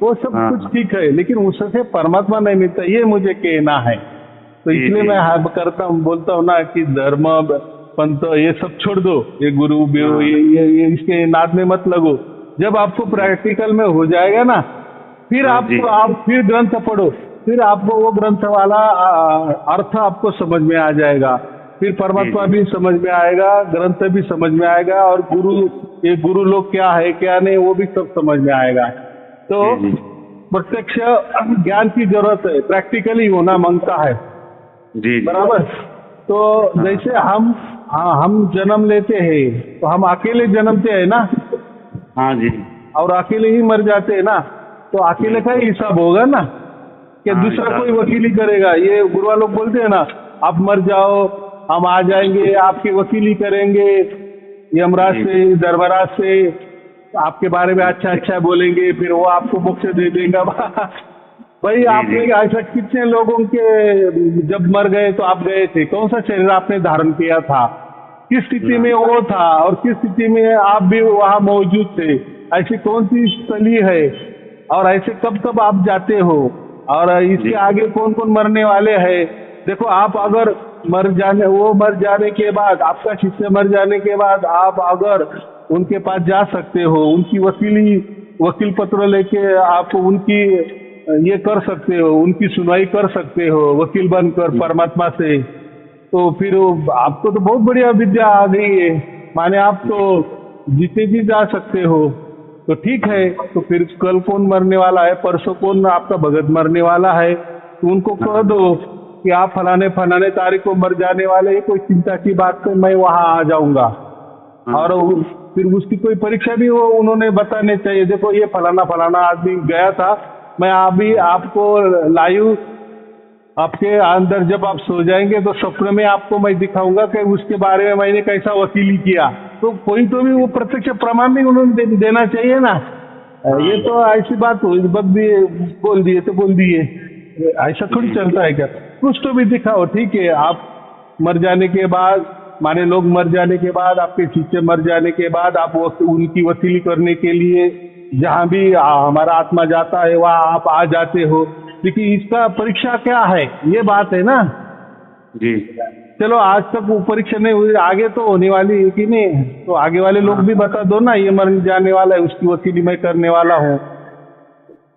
वो सब हाँ, कुछ ठीक है, लेकिन उससे परमात्मा नहीं मिलता, ये मुझे कहना है। तो जी, इसलिए जी। मैं बोलता हूँ ना कि धर्म पंथ ये सब छोड़ दो, ये गुरु ब्यो हाँ। ये इसके नाद में मत लगो। जब आपको प्रैक्टिकल में हो जाएगा ना, फिर हाँ जी। आप फिर ग्रंथ पढ़ो, फिर आपको वो ग्रंथ वाला अर्थ आपको समझ में आ जाएगा, फिर परमात्मा भी समझ में आएगा, ग्रंथ भी समझ में आएगा, और ये गुरु लोग क्या है क्या नहीं वो भी सब समझ में आएगा। तो जी, जी। प्रत्यक्ष ज्ञान की जरूरत है, प्रैक्टिकली होना मांगता है। जी जी। बराबर। तो जैसे हम जन्म लेते हैं तो हम अकेले जन्मते हैं ना, हाँ जी। और अकेले ही मर जाते हैं ना, तो अकेले का ही हिसाब होगा ना, कि हाँ, दूसरा हिसाब। कोई वकीली करेगा। ये गुरुआ लोग बोलते हैं ना, आप मर जाओ हम आ जाएंगे, आपकी वकीली करेंगे यमराज से, धर्मराज से, आपके बारे में अच्छा बोलेंगे, फिर वो आपको मोक्ष दे देगा। भाई आपने ऐसा कितने लोगों के जब मर गए तो आप गए थे, कौन सा शरीर आपने धारण किया था, किस स्थिति में वो था और किस स्थिति में आप भी वहाँ मौजूद थे, ऐसी कौन सी स्थली है, और ऐसे कब कब आप जाते हो, और इसके आगे कौन कौन मरने वाले हैं। देखो, आप अगर मर जाने के बाद, आपका शिष्य मर जाने के बाद आप अगर उनके पास जा सकते हो, उनकी वकील पत्र लेके आप उनकी ये कर सकते हो, उनकी सुनवाई कर सकते हो वकील बनकर परमात्मा से, तो फिर आपको तो बहुत बढ़िया विद्या आ गई है, माने आप तो जीते जी जा सकते हो। तो ठीक है, तो फिर कल कौन मरने वाला है, परसों कौन आपका भगत मरने वाला है, तो उनको कह दो कि आप फलाने तारीख को मर जाने वाले हैं, कोई चिंता की बात नहीं, मैं वहाँ आ जाऊंगा। और फिर उसकी कोई परीक्षा भी वो उन्होंने बताने चाहिए, देखो ये फलाना आदमी गया था, मैं अभी आपको लाइव आपके अंदर जब आप सो जाएंगे तो सपने में आपको मैं दिखाऊंगा कि उसके बारे में मैंने कैसा वकीली किया। तो कोई तो भी वो प्रत्यक्ष प्रमाण भी उन्होंने देना चाहिए ना। ये तो ऐसी बात हुई, बोल दिए तो बोल दिए, ऐसा थोड़ी चलता है क्या, कुछ तो भी दिखाओ। ठीक है, आप मर जाने के बाद, माने लोग मर जाने के बाद, आपके शिष्य मर जाने के बाद, आप उनकी वकीली करने के लिए जहाँ भी हमारा आत्मा जाता है वहाँ आप आ जाते हो, लेकिन इसका परीक्षा क्या है, ये बात है ना जी। चलो आज तक वो परीक्षा नहीं हुई, आगे तो होने वाली है कि नहीं, तो आगे वाले लोग भी बता दो ना, ये मर जाने वाला है, उसकी वकीली मैं करने वाला हूँ।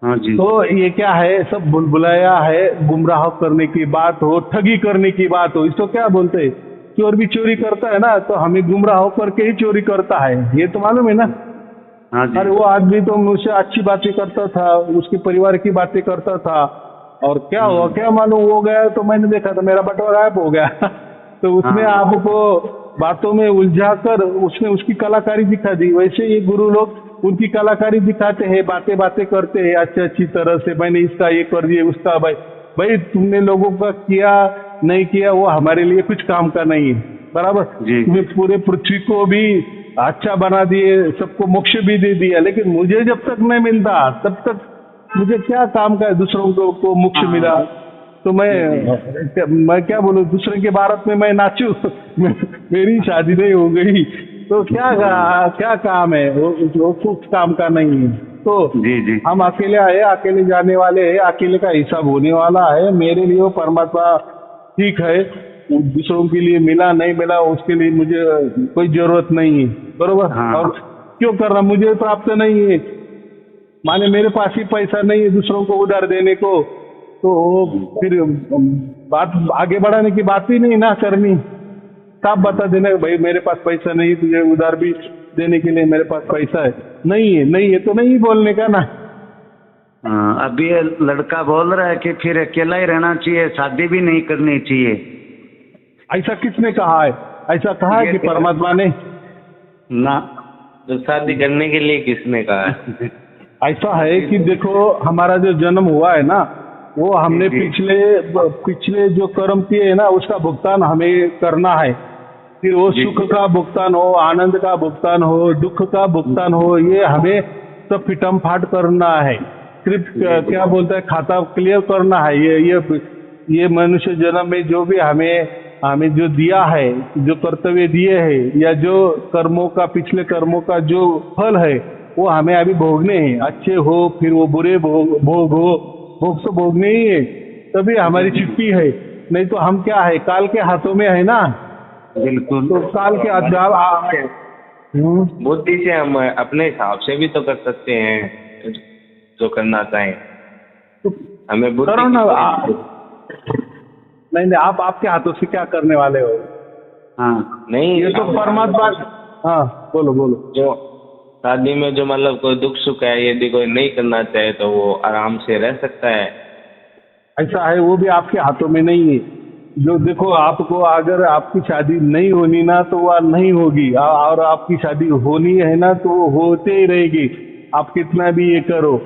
हाँ जी। तो ये क्या है, सब बुलबुलाया है, गुमराह करने की बात हो, ठगी करने की बात हो, इसको क्या बोलते हैं, चोर भी चोरी करता है ना, तो हमें गुमराह करके ही चोरी करता है, ये तो मालूम है ना। हाँ जी। अरे वो आदमी तो मुझसे अच्छी बातें करता था, उसके परिवार की बातें करता था, और क्या हुआ, क्या मालूम हो गया, तो मैंने देखा था मेरा बटवा गायब हो गया। तो उसने आपको बातों में उलझा कर उसने उसकी कलाकारी दिखा दी। वैसे ये गुरु लोग उनकी कलाकारी दिखाते हैं, बातें करते हैं अच्छी तरह से, मैंने इसका ये कर दिया, उसका भाई तुमने लोगों का किया नहीं किया वो हमारे लिए कुछ काम का नहीं है, बराबर। तुम्हें पूरे पृथ्वी को भी अच्छा बना दिए, सबको मोक्ष भी दे दिया, लेकिन मुझे जब तक नहीं मिलता तब तक मुझे क्या काम का है, दूसरों को मोक्ष मिला तो मैं क्या बोलूं, दूसरे के भारत में मैं नाचूं। मेरी शादी नहीं हो गई तो क्या काम है, वो कुछ काम का नहीं है। तो जी। हम अकेले आए, अकेले जाने वाले हैं, अकेले का हिसाब होने वाला है। मेरे लिए वो परमात्मा ठीक है, दूसरों के लिए मिला नहीं मिला उसके लिए मुझे कोई जरूरत नहीं है, बरोबर। और क्यों करना, मुझे प्राप्त नहीं है, माने मेरे पास ही पैसा नहीं है दूसरों को उधार देने को, तो फिर बात आगे बढ़ाने की बात ही नहीं ना करनी। साफ बता देना भाई मेरे पास पैसा नहीं, तुझे उधार भी देने के लिए मेरे पास पैसा है नहीं है तो नहीं बोलने का ना। अभी ये लड़का बोल रहा है कि फिर अकेला ही रहना चाहिए, शादी भी नहीं करनी चाहिए। ऐसा किसने कहा है, ऐसा कहा है कि परमात्मा ने ना, तो शादी करने के लिए किसने कहा है? ऐसा है कि देखो हमारा जो जन्म हुआ है ना, वो हमने पिछले जो कर्म किए है ना उसका भुगतान हमें करना है। फिर वो सुख का भुगतान हो, आनंद का भुगतान हो, दुख का भुगतान हो, ये हमें सब फिटम फाट करना है। सिर्फ क्या बोलता है, खाता क्लियर करना है। ये मनुष्य जन्म में जो भी हमें जो दिया है, जो कर्तव्य दिए हैं, या जो कर्मों का, पिछले कर्मों का जो फल है, वो हमें अभी भोगने हैं। अच्छे हो फिर वो बुरे भोग तो भोगने ही है। तभी हमारी चिट्ठी है, नहीं तो हम क्या है, काल के हाथों में है ना। बिल्कुल। तो काल के हाथ बुद्धि से हम अपने हिसाब से भी तो कर सकते हैं जो करना चाहें। तो हमें बुद्धि करो ना। नहीं, आप आपके हाथों से क्या करने वाले हो? हाँ, नहीं, ये तो परमात्मा। हाँ, बोलो। जो शादी में जो मतलब कोई दुख सुख है, यदि कोई नहीं करना चाहे तो वो आराम से रह सकता है। ऐसा है, वो भी आपके हाथों में नहीं है। जो देखो, आपको अगर आपकी शादी नहीं होनी ना तो वह नहीं होगी, और आपकी शादी होनी है ना तो वो होते ही रहेगी, आप कितना भी ये करो।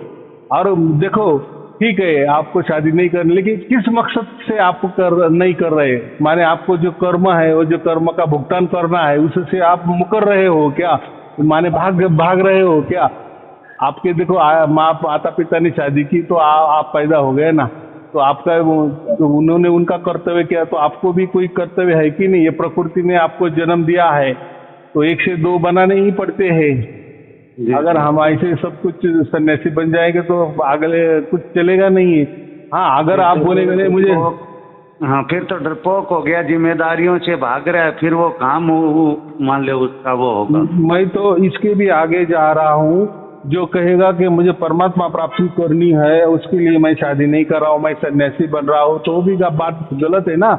और देखो, ठीक है आपको शादी नहीं करनी, लेकिन किस मकसद से आप नहीं कर रहे? माने आपको जो कर्म है, वो जो कर्म का भुगतान करना है, उससे आप मुकर रहे हो क्या? माने भाग रहे हो क्या? आपके देखो, माता पिता ने शादी की तो आप पैदा हो गए ना, तो आपका तो उन्होंने उनका कर्तव्य किया, तो आपको भी कोई कर्तव्य है कि नहीं? ये प्रकृति ने आपको जन्म दिया है, तो एक से दो बनाने ही पड़ते हैं। अगर हम ऐसे सब कुछ सन्यासी बन जाएंगे तो अगले कुछ चलेगा नहीं है। हाँ, अगर आप बोलेंगे नहीं मुझे, हाँ, फिर तो डरपोक हो गया, जिम्मेदारियों से भाग रहा है, फिर वो काम मान लो उसका वो होगा। मैं तो इसके भी आगे जा रहा हूँ। जो कहेगा कि मुझे परमात्मा प्राप्ति करनी है, उसके लिए मैं शादी नहीं कर रहा हूँ, मैं सन्यासी बन रहा हूँ, तो भी बात गलत है ना।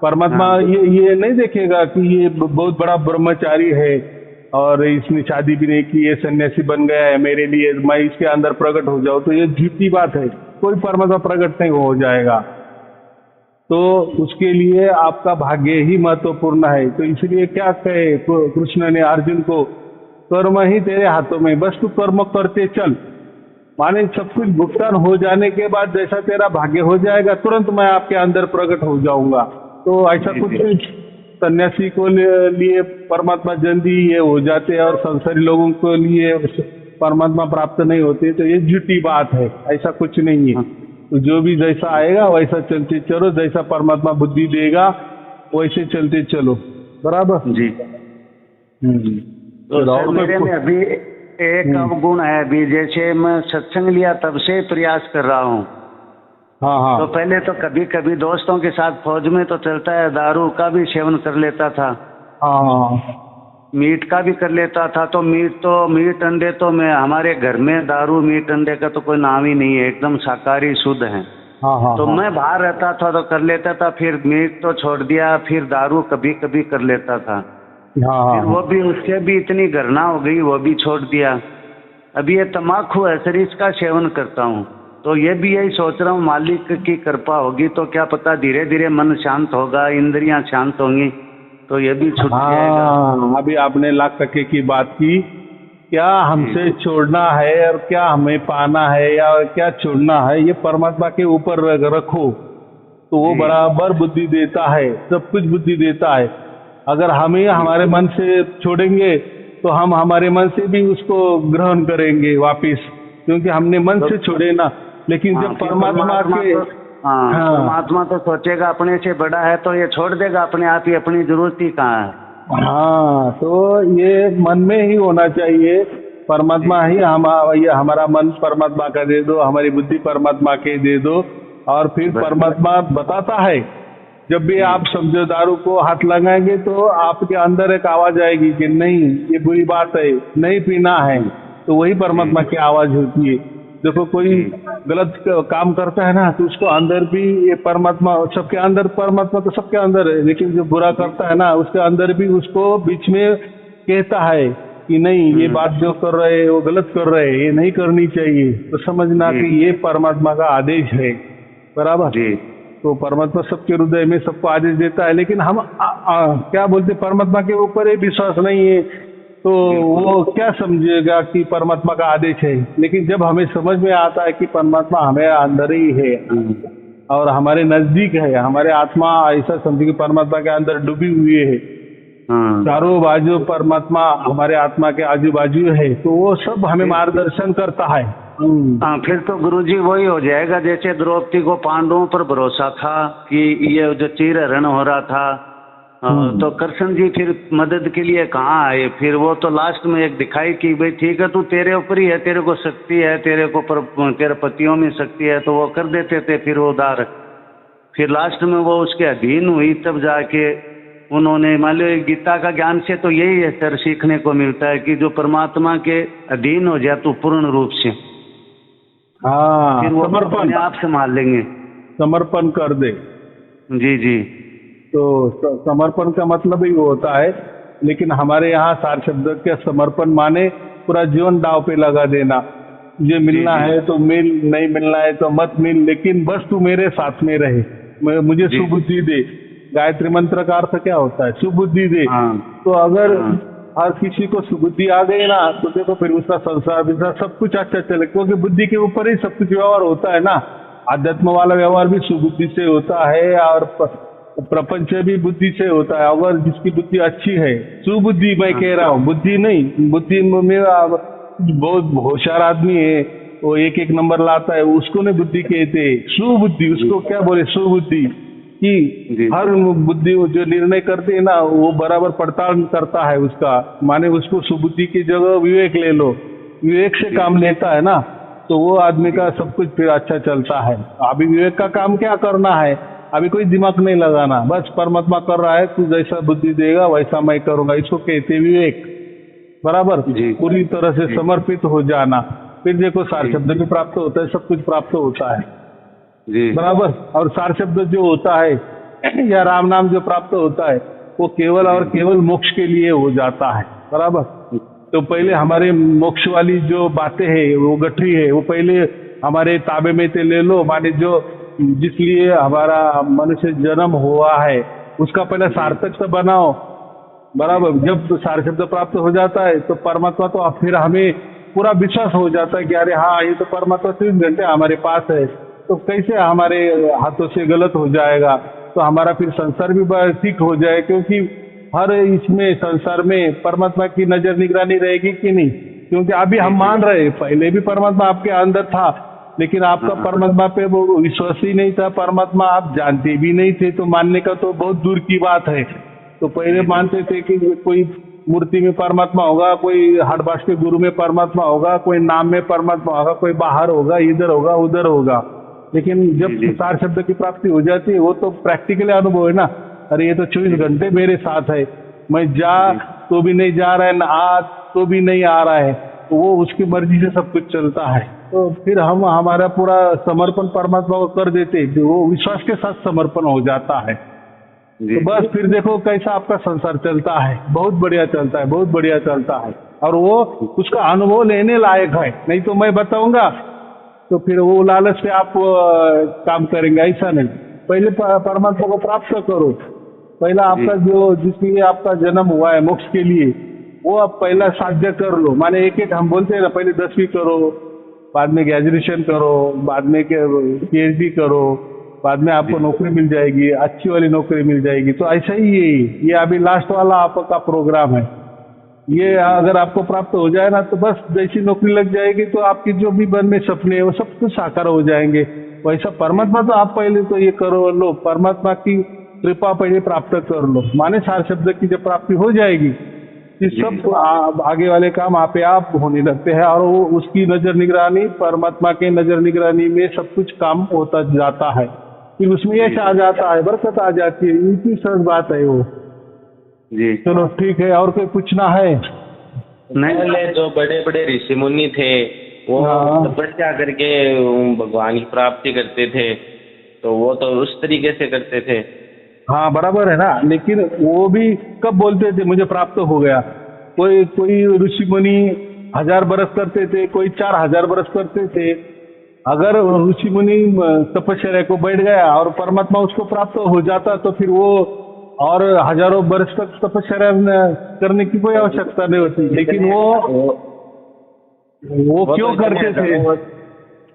परमात्मा ये नहीं देखेगा कि ये बहुत बड़ा ब्रह्मचारी है और इसने शादी भी नहीं की, ये सन्यासी बन गया है, मेरे लिए मैं इसके अंदर प्रकट हो जाऊँ, तो ये झूठी बात है। कोई परमात्मा प्रकट नहीं हो जाएगा, तो उसके लिए आपका भाग्य ही महत्वपूर्ण है। तो इसलिए क्या कहे कृष्ण ने अर्जुन को, कर्म ही तेरे हाथों में, बस तू कर्म करते चल। माने सब कुछ भुगतान हो जाने के बाद जैसा तेरा भाग्य हो जाएगा, तुरंत मैं आपके अंदर प्रकट हो जाऊंगा। तो ऐसा कुछ सन्यासी को लिए परमात्मा जल्दी ये हो जाते हैं और संसारी लोगों को लिए परमात्मा प्राप्त नहीं होते, तो ये झूठी बात है, ऐसा कुछ नहीं है। तो जो भी जैसा आएगा वैसा चलते चलो, जैसा परमात्मा बुद्धि देगा वैसे चलते चलो, बराबर जी। तो सर, मेरे में अभी एक अवगुण है, अभी जैसे मैं सत्संग लिया तब से प्रयास कर रहा हूँ। हाँ। तो पहले तो कभी कभी दोस्तों के साथ फौज में तो चलता है, दारू का भी सेवन कर लेता था। हाँ। मीट का भी कर लेता था। तो मीट अंडे तो मैं हमारे घर में दारू मीट अंडे का तो कोई नाम ही नहीं है, एकदम शाकाहारी शुद्ध है। हाँ। तो मैं बाहर रहता था तो कर लेता था, फिर मीट तो छोड़ दिया, फिर दारू कभी कभी कर लेता था। हाँ। फिर वो भी, उससे भी इतनी घृणा हो गई, वो भी छोड़ दिया। अभी ये तम्बाकू है सर, इसका सेवन करता हूँ। तो ये भी यही सोच रहा हूँ, मालिक की कृपा होगी तो क्या पता धीरे धीरे मन शांत होगा, इंद्रियां शांत होंगी, तो ये भी छूट जाएगा। अभी आपने लाख टके की बात की। क्या हमसे छोड़ना है और क्या हमें पाना है या क्या छोड़ना है, ये परमात्मा के ऊपर रखो, तो वो बराबर बुद्धि देता है, सब कुछ बुद्धि देता है। अगर हमें हमारे मन से छोड़ेंगे तो हम हमारे मन से भी उसको ग्रहण करेंगे वापिस, क्योंकि हमने मन से छोड़े ना। लेकिन जब परमात्मा के परमात्मा तो सोचेगा अपने से बड़ा है तो ये छोड़ देगा अपने आप ही, अपनी जरूरत ही कहाँ है। हाँ, तो ये मन में ही होना चाहिए। परमात्मा ही हमारा मन परमात्मा का दे दो, हमारी बुद्धि परमात्मा के दे दो, और फिर परमात्मा बताता है। जब भी आप समझो दारू को हाथ लगाएंगे तो आपके अंदर एक आवाज आएगी कि नहीं ये बुरी बात है, नहीं पीना है, तो वही परमात्मा की आवाज होती है। देखो कोई गलत काम करता है ना, तो उसको अंदर भी ये परमात्मा, सबके अंदर परमात्मा तो सबके अंदर है, लेकिन जो बुरा करता है ना उसके अंदर भी उसको बीच में कहता है कि नहीं ये बात जो कर रहे हैं वो गलत कर रहे हैं, ये नहीं करनी चाहिए। तो समझना कि ये परमात्मा का आदेश है, बराबर। तो परमात्मा सबके हृदय में सबको आदेश देता है, लेकिन हम क्या बोलते, परमात्मा के ऊपर ही विश्वास नहीं है, तो वो क्या समझेगा कि परमात्मा का आदेश है। लेकिन जब हमें समझ में आता है कि परमात्मा हमें अंदर ही है और हमारे नजदीक है, हमारे आत्मा ऐसा समझे कि परमात्मा के अंदर डूबी हुई है, हाँ चारों बाजू परमात्मा हमारे आत्मा के आजू बाजू है, तो वो सब हमें मार्गदर्शन करता है। हाँ, फिर तो गुरुजी वही हो जाएगा जैसे द्रौपदी को पांडवों पर भरोसा था कि ये जो चीरहरण हो रहा था, तो कृष्ण जी फिर मदद के लिए कहाँ आए? फिर वो तो लास्ट में एक दिखाई कि भाई ठीक है, तू तेरे ऊपर ही है, तेरे को शक्ति है, तेरे को तेरे पतियों में शक्ति है, तो वो कर देते थे फिर वो उधार। फिर लास्ट में वो उसके अधीन हुई, तब जाके उन्होंने, मान लो गीता का ज्ञान से तो यही है सर, सीखने को मिलता है कि जो परमात्मा के अधीन हो जाए तो पूर्ण रूप से, हाँ, फिर वो समर्पण, अपने आप संभाल लेंगे। समर्पण कर दे। जी जी। तो समर्पण का मतलब ही वो होता है, लेकिन हमारे यहाँ सार शब्द के समर्पण माने पूरा जीवन दाव पे लगा देना। मुझे मिलना है तो मिल, नहीं मिलना है तो मत मिल, लेकिन बस तू मेरे साथ में रहे, मुझे सुबुद्धि दे। गायत्री मंत्र का अर्थ क्या होता है? सुबुद्धि दे। हाँ। तो अगर हर किसी को सुबुद्धि आ गई ना, तो देखो फिर उसका संसार विसार सब कुछ अच्छा चले, क्योंकि बुद्धि के ऊपर ही सब कुछ व्यवहार होता है ना। आध्यात्म वाला व्यवहार भी सुबुद्धि से होता है और प्रपंच भी बुद्धि से होता है। अगर जिसकी बुद्धि अच्छी है, सुबुद्धि मैं कह रहा हूँ, बुद्धि नहीं, बुद्धि में बहुत होशियार आदमी है, वो एक एक नंबर लाता है, उसको नहीं बुद्धि कहते, सुबुद्धि। उसको क्या बोले? सुबुद्धि। कि हर बुद्धि जो निर्णय करते है ना, वो बराबर पड़ताल करता है उसका, माने उसको सुबुद्धि की जगह विवेक ले लो, विवेक से काम लेता है ना, तो वो आदमी का सब कुछ फिर अच्छा चलता है। अभी विवेक का काम क्या करना है? अभी कोई दिमाग नहीं लगाना, बस परमात्मा कर रहा है, तू जैसा बुद्धि देगा वैसा मैं करूंगा, इसको कहते विवेक। बराबर, पूरी तरह से समर्पित हो जाना। फिर देखो सार शब्द भी प्राप्त होता है, सब कुछ प्राप्त होता है। बराबर। और सार शब्द जो होता है या राम नाम जो प्राप्त होता है, वो केवल और केवल मोक्ष के लिए हो जाता है। बराबर। तो पहले हमारे मोक्ष वाली जो बातें है, वो गठरी है, वो पहले हमारे ताबे में ते ले लो, माने जो जिसलिए हमारा मनुष्य जन्म हुआ है उसका पहले सार्थक से बनाओ। बराबर। जब सार शब्द प्राप्त हो जाता है तो परमात्मा तो फिर हमें पूरा विश्वास हो जाता है कि अरे हाँ, ये तो परमात्मा 24 घंटे हमारे पास है, तो कैसे हमारे हाथों से गलत हो जाएगा? तो हमारा फिर संसार भी ठीक हो जाए, क्योंकि हर इसमें संसार में परमात्मा की नजर निगरानी रहेगी कि नहीं? क्योंकि अभी हम मान रहे, पहले भी परमात्मा आपके अंदर था, लेकिन आपका परमात्मा पे वो विश्वास ही नहीं था, परमात्मा आप जानते भी नहीं थे, तो मानने का तो बहुत दूर की बात है। तो पहले मानते थे कि कोई मूर्ति में परमात्मा होगा, कोई हड़बाश के गुरु में परमात्मा होगा, कोई नाम में परमात्मा होगा, कोई बाहर होगा, इधर होगा, उधर होगा। लेकिन जब सार शब्द की प्राप्ति हो जाती है, वो तो प्रैक्टिकली अनुभव है ना। अरे ये तो 24 घंटे मेरे साथ है, मैं जा तो भी नहीं जा रहा है, ना आ तो भी नहीं आ रहा है, तो वो उसकी मर्जी से सब कुछ चलता है। तो फिर हम हमारा पूरा समर्पण परमात्मा को कर देते, वो विश्वास के साथ समर्पण हो जाता है। तो बस फिर देखो कैसा आपका संसार चलता है, बहुत बढ़िया चलता है, बहुत बढ़िया चलता है। और वो उसका अनुभव लेने लायक है, नहीं तो मैं बताऊंगा तो फिर वो लालच से आप काम करेंगे, ऐसा नहीं। पहले परमात्मा को प्राप्त करो, पहला आपका जो जिसलिए आपका जन्म हुआ है मोक्ष के लिए, वो आप पहला साध्य कर लो। माने एक हम बोलते हैं ना, पहले 10वीं करो, बाद में ग्रेजुएशन करो, बाद में PhD करो, बाद में आपको नौकरी मिल जाएगी, अच्छी वाली नौकरी मिल जाएगी। तो ऐसा ही ये अभी लास्ट वाला आपका प्रोग्राम है। ये अगर आपको प्राप्त हो जाए ना, तो बस जैसी नौकरी लग जाएगी तो आपकी जो भी मन में सपने हैं वो सब कुछ साकार हो जाएंगे। वैसा परमात्मा तो आप पहले तो ये करो लो, परमात्मा की कृपा पहले प्राप्त कर लो, माने सार शब्द की जब प्राप्ति हो जाएगी, ये सब आगे वाले काम आप होने लगते हैं। और वो उसकी नजर निगरानी, परमात्मा के नजर निगरानी में सब कुछ काम होता जाता है। फिर उसमें यश आ जाता है, बरकत आ जाती है। इतनी सरल बात है वो। जी चलो ठीक है, और कोई पूछना है? पहले जो बड़े बड़े ऋषि मुनि थे वो तपस्या करके भगवान की प्राप्ति करते थे, तो वो तो उस तरीके से करते थे। हाँ बराबर है ना, लेकिन वो भी कब बोलते थे मुझे प्राप्त हो गया? कोई ऋषि मुनि 1000 बरस करते थे, कोई 4000 बरस करते थे। अगर ऋषि मुनि तपस्या को बैठ गया और परमात्मा उसको प्राप्त हो जाता, तो फिर वो और हजारों वर्ष तक तपस्या करने की कोई आवश्यकता नहीं होती। लेकिन वो क्यों करते थे?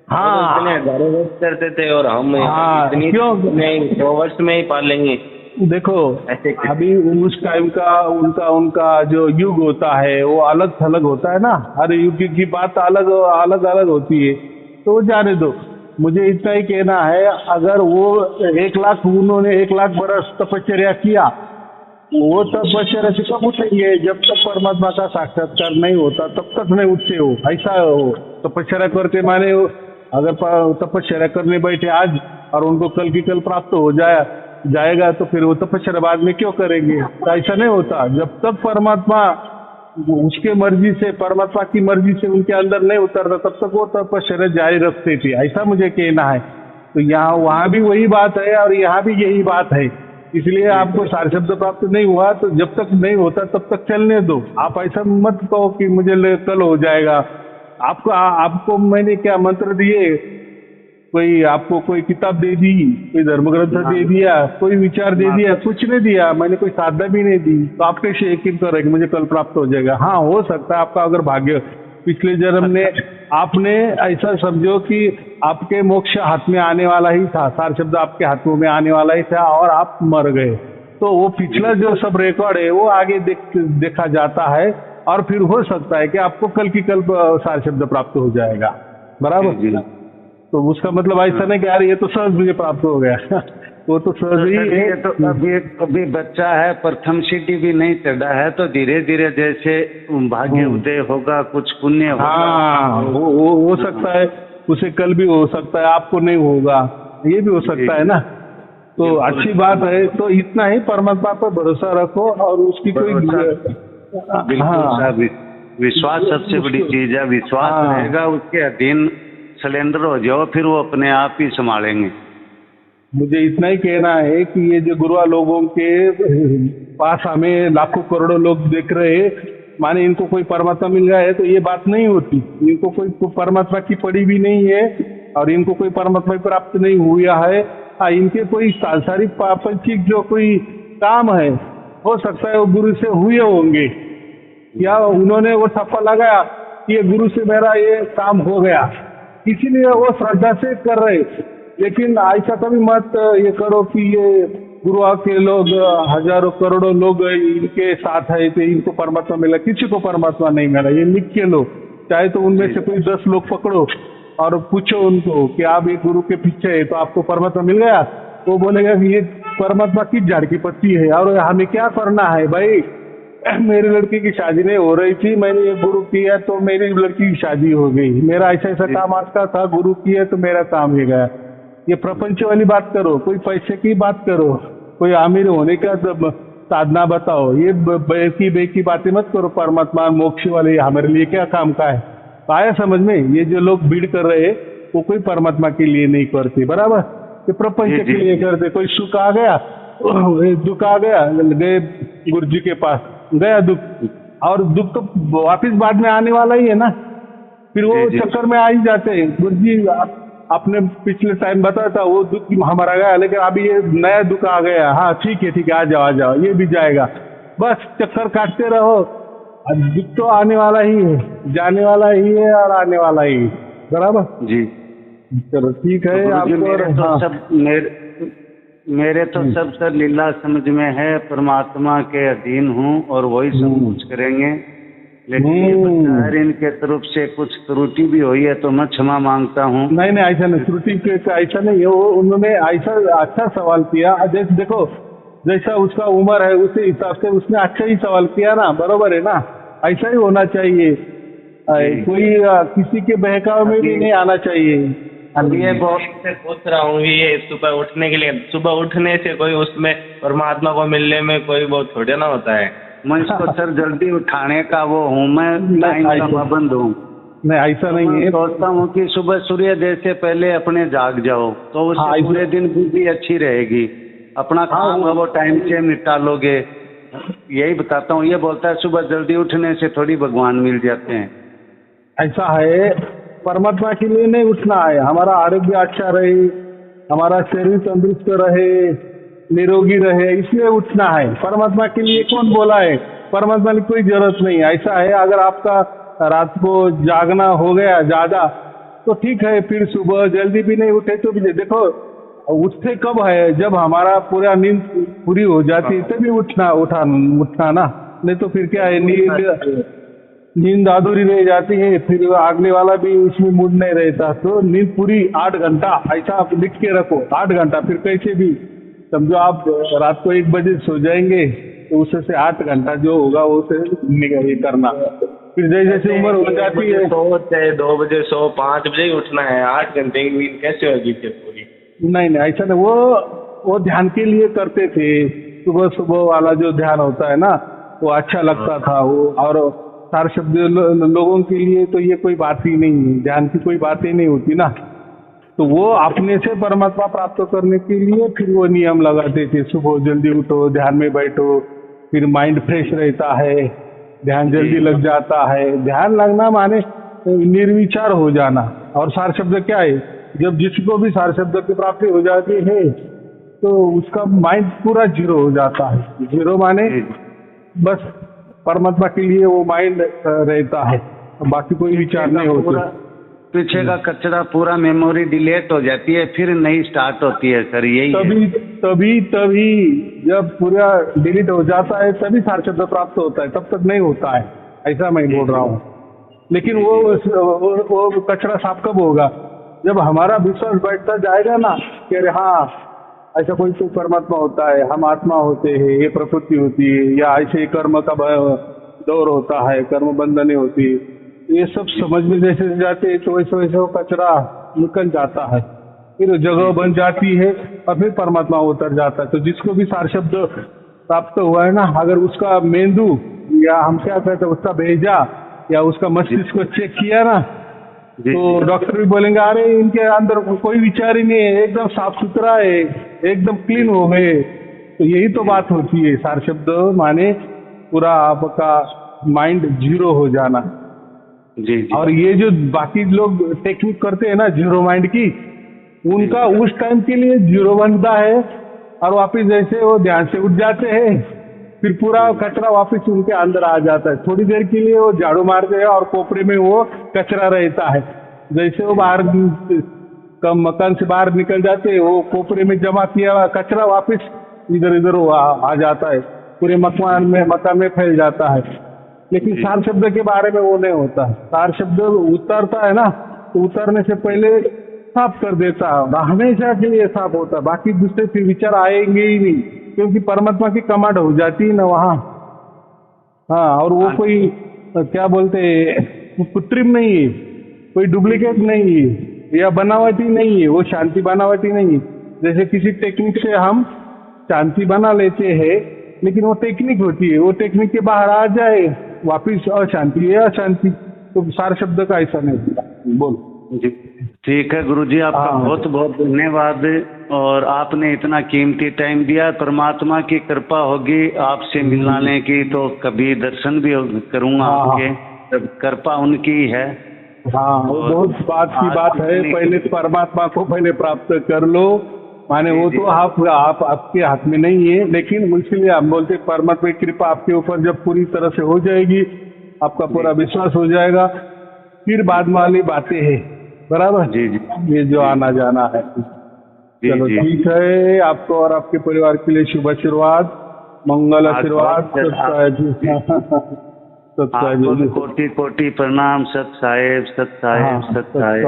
हाँ हजारों वर्ष करते थे, और हम क्यों 2 वर्ष में ही पालेंगे। देखो ऐसे अभी उस टाइम का उनका उनका जो युग होता है वो अलग थलग होता है ना, हर युग की बात अलग अलग अलग होती है, तो वो जाने दो। मुझे इतना ही कहना है, अगर वो 1 लाख उन्होंने 1 लाख बरस तपश्चर्या किया, वो तपश्चर्या से कब उठेंगे? जब तक परमात्मा का साक्षात्कार नहीं होता तब तक नहीं उठते हो। ऐसा हो तपश्चर्या करते माने अगर तपश्चर्या करने बैठे आज और उनको कल की कल प्राप्त हो जाएगा तो फिर वो तपस्या बाद में क्यों करेंगे? तो ऐसा नहीं होता। जब तक परमात्मा उसके मर्जी से, परमात्मा की मर्जी से उनके अंदर नहीं उतरता तब तक वो तपस्या जारी रखते थे, ऐसा मुझे कहना है। तो यहाँ वहाँ भी वही बात है और यहाँ भी यही बात है। इसलिए आपको सार शब्द प्राप्त नहीं हुआ तो जब तक नहीं होता तब तक चलने दो। आप ऐसा मत कहो कि मुझे कल हो जाएगा। आपको मैंने क्या मंत्र दिए? कोई आपको कोई किताब दे दी, कोई धर्म ग्रंथ दे दिया, कोई विचार दे दिया? कुछ नहीं दिया। मैंने कोई साधना भी नहीं दी। तो आप कैसे यकीन करें कि मुझे कल प्राप्त हो जाएगा? हाँ, हो सकता है आपका अगर भाग्य पिछले जन्म ने आपने ऐसा समझो कि आपके मोक्ष हाथ में आने वाला ही था, सार शब्द आपके हाथों में आने वाला ही था और आप मर गए, तो वो पिछला जो सब रिकॉर्ड है वो आगे देखा जाता है और फिर हो सकता है कि आपको कल की कल सार शब्द प्राप्त हो जाएगा। बराबर? तो उसका मतलब ऐसा नहीं कि यार ये तो सहज मुझे प्राप्त हो गया वो तो सहज ही है। तो अभी बच्चा है, प्रथम सीढ़ी भी नहीं चढ़ा है, तो धीरे धीरे जैसे भाग्य उदय होगा, कुछ पुण्य होगा। हाँ, हो सकता है, उसे कल भी हो सकता है, आपको नहीं होगा, ये भी हो सकता है ना। तो अच्छी बात है। तो इतना ही, परमात्मा पर भरोसा रखो और उसकी कोई विश्वास सबसे बड़ी चीज है। विश्वास रहेगा, उसके अधीन सिलेंडर हो जाओ, फिर वो अपने आप ही संभालेंगे। मुझे इतना ही कहना है कि ये जो गुरुआ लोगों के पास हमें लाखों करोड़ों लोग देख रहे हैं, माने इनको कोई परमात्मा मिल गया है तो ये बात नहीं होती। इनको कोई परमात्मा की पड़ी भी नहीं है और इनको कोई परमात्मा प्राप्त नहीं हुआ है। हाँ, इनके कोई सांसारिक प्रापंचिक जो कोई काम है, हो सकता है वो गुरु से हुए होंगे, या उन्होंने वो ठप्पा लगाया कि ये गुरु से मेरा ये काम हो गया, इसीलिए वो श्रद्धा से कर रहे। लेकिन ऐसा कभी मत ये करो कि ये गुरुआ के लोग हजारों करोड़ों लोग इनके साथ है तो इनको परमात्मा मिला। किसी को परमात्मा नहीं मिला। ये नित्य लोग, चाहे तो उनमें से कोई 10 लोग पकड़ो और पूछो उनको कि आप एक गुरु के पीछे है तो आपको परमात्मा मिल गया? वो बोलेगा कि ये परमात्मा किस झाड़ की पत्ती है और हमें क्या करना है भाई? मेरी लड़की की शादी नहीं हो रही थी, मैंने ये गुरु किया तो मेरी लड़की की शादी हो गई। मेरा ऐसा ऐसा काम आता था, गुरु किया तो मेरा काम हो गया। ये प्रपंच वाली बात करो, कोई पैसे की बात करो, कोई अमीर होने का साधना बताओ। ये बेकी बातें मत करो। परमात्मा मोक्ष वाले हमारे लिए क्या काम का है? आया समझ में? ये जो लोग भीड़ कर रहे हैं वो कोई परमात्मा के लिए नहीं करते। बराबर? ये प्रपंच के लिए करते। कोई सुख आ गया, दुख आ गया, गए गुरु जी के पास, गया दुख, और दुख तो वापिस बाद में आने वाला ही है ना। फिर वो चक्कर में आ ही जाते हैं। गुरु जी आपने पिछले टाइम बताया था वो दुख हमारा गया, लेकिन अभी ये नया दुख आ गया। हाँ ठीक है आ जाओ, ये भी जाएगा। बस चक्कर काटते रहो। दुख तो आने वाला ही है, जाने वाला ही है और आने वाला ही है। बराबर जी? चलो ठीक है। मेरे तो सब सर लीला समझ में है, परमात्मा के अधीन हूँ और वही सब कुछ करेंगे। लेकिन इनके तरफ से कुछ त्रुटि भी हुई है तो मैं क्षमा मांगता हूँ। नहीं ऐसा नहीं, त्रुटि ऐसा नहीं है। वो उन्होंने ऐसा अच्छा सवाल किया। जैसे देखो, जैसा उसका उम्र है उसी हिसाब से उसने अच्छा ही सवाल किया ना। बरोबर है ना? ऐसा ही होना चाहिए। कोई किसी के बहकाव में भी नहीं आना चाहिए। अभी ये बहुत से पूछ रहा हूँ, ये सुबह उठने के लिए, सुबह उठने से कोई उसमें परमात्मा को मिलने में कोई बहुत थोड़ा ना होता है। मैं इसको सर जल्दी उठाने का वो हूँ, मैं टाइम का पाबंद हूँ। नहीं ऐसा नहीं है। सोचता हूँ कि सुबह सूर्योदय से पहले अपने जाग जाओ तो उससे पूरे दिन भी अच्छी रहेगी। अपना काम वो टाइम से निपटा लोगे। यही बताता हूँ। ये बोलता है सुबह जल्दी उठने से थोड़ी भगवान मिल जाते हैं। ऐसा है, परमात्मा के लिए नहीं उठना है। हमारा आरोग्य अच्छा रहे, हमारा शरीर तंदुरुस्त रहे, निरोगी रहे, इसलिए उठना है। परमात्मा के लिए कौन बोला है? परमात्मा की कोई जरूरत नहीं। ऐसा है, अगर आपका रात को जागना हो गया ज्यादा तो ठीक है, फिर सुबह जल्दी भी नहीं उठे तो भी देखो और उठते कब है, जब हमारा पूरा नींद पूरी हो जाती है तभी उठना ना, नहीं तो फिर क्या है, नींद अधूरी रह जाती है, फिर अगले वाला भी उसमें मूड नहीं रहता। तो नींद पूरी 8 घंटा ऐसा आप लिख के रखो, 8 घंटा। फिर कैसे भी समझो आप रात को 1 बजे सो जाएंगे तो उससे से 8 घंटा जो होगा वो से ये करना। फिर जैसे जैसे उम्र हो जाती है, सो चाहे 2 बजे सो, 5 बजे ही उठना है, 8 घंटे की नींद कैसे होगी फिर पूरी? नहीं नहीं ऐसा नहीं, वो ध्यान के लिए करते थे। सुबह सुबह वाला जो ध्यान होता है ना, वो अच्छा लगता था वो। और सार शब्द लोगों के लिए तो ये कोई बात ही नहीं है, ध्यान की कोई बात ही नहीं होती ना। तो वो अपने से परमात्मा प्राप्त करने के लिए फिर वो नियम लगाते थे, सुबह जल्दी उठो, ध्यान में बैठो, फिर माइंड फ्रेश रहता है, ध्यान जल्दी लग जाता है। ध्यान लगना माने निर्विचार हो जाना। और सार शब्द क्या है, जब जिसको भी सार शब्द की प्राप्ति हो जाती है तो उसका माइंड पूरा जीरो हो जाता है। जीरो माने बस परमात्मा के लिए वो माइंड रहता है, बाकी कोई विचार नहीं होता। पीछे का कचरा पूरा मेमोरी डिलीट हो जाती है, फिर नई स्टार्ट होती है सर, यही तभी जब पूरा डिलीट हो जाता है तभी सार शब्द प्राप्त होता है, तब तक नहीं होता है, ऐसा मैं बोल रहा हूँ। लेकिन वो कचरा साफ कब होगा, जब हमारा विश्वास बैठता जाएगा ना कि अरे हाँ ऐसा कोई तो परमात्मा होता है, हम आत्मा होते हैं, ये प्रकृति होती है, या ऐसे कर्म का दौर होता है, कर्म बंधने होती है, ये सब समझ में जैसे जाते हैं तो वैसे वैसे वो कचरा निकल जाता है, फिर जगह बन जाती है और फिर परमात्मा उतर जाता है। तो जिसको भी सार शब्द प्राप्त हुआ है ना, अगर उसका मेंदू या हम क्या कहते हैं उसका भेजा या उसका मस्तिष्क को चेक किया ना, तो डॉक्टर भी बोलेंगे अरे इनके अंदर कोई विचार ही नहीं है, एकदम साफ सुथरा है, एकदम क्लीन हो गए। तो यही तो बात होती है, सार शब्द माने पूरा आपका माइंड जीरो हो जाना। जी। और ये जो बाकी लोग टेक्निक करते हैं ना जीरो माइंड की, उनका उस टाइम के लिए जीरो बनता है और वापिस जैसे वो ध्यान से उठ जाते हैं फिर पूरा कचरा वापस उनके अंदर आ जाता है। थोड़ी देर के लिए वो झाड़ू मारते हैं और कोपरे में वो कचरा रहता है, जैसे वो बाहर मकान से बाहर निकल जाते हैं वो कोपरे में जमा किया कचरा वापस इधर इधर आ जाता है, पूरे मकान में फैल जाता है। लेकिन सार शब्द के बारे में वो नहीं होता। सार शब्द उतरता है ना, तो उतरने से पहले साफ कर देता है, हमेशा के लिए साफ होता है, बाकी दूसरे फिर विचार आएंगे ही नहीं, क्योंकि परमात्मा की कमांड हो जाती है ना वहाँ। हाँ, और वो कोई क्या बोलते कृत्रिम नहीं है, कोई डुप्लीकेट नहीं है या बनावटी नहीं है, वो शांति बनावटी नहीं है। जैसे किसी टेक्निक से हम शांति बना लेते हैं, लेकिन वो टेक्निक होती है, वो टेक्निक के बाहर आ जाए वापिस अशांति है अशांति। तो सार शब्द का ऐसा नहीं होता। बोल जी, ठीक है गुरुजी, आपका बहुत बहुत धन्यवाद। और आपने इतना कीमती टाइम दिया, परमात्मा की कृपा होगी आपसे मिलाने की, तो कभी दर्शन भी करूँगा आपके, तब कृपा उनकी है। हाँ, बहुत बात की बात है, पहले परमात्मा को पहले प्राप्त कर लो, माने वो तो आप आपके हाथ में नहीं है, लेकिन इसलिए हम बोलते परमात्मा की कृपा आपके ऊपर जब पूरी तरह से हो जाएगी, आपका पूरा विश्वास हो जाएगा, फिर बाद वाली बातें हैं, बराबर जी। ये जो आना जाना है। चलो ठीक है, आपको और आपके परिवार के लिए शुभ आशीर्वाद, मंगल आशीर्वाद। कोटि कोटि प्रणाम। सत साहेब, सत साहेब, सत साहेब।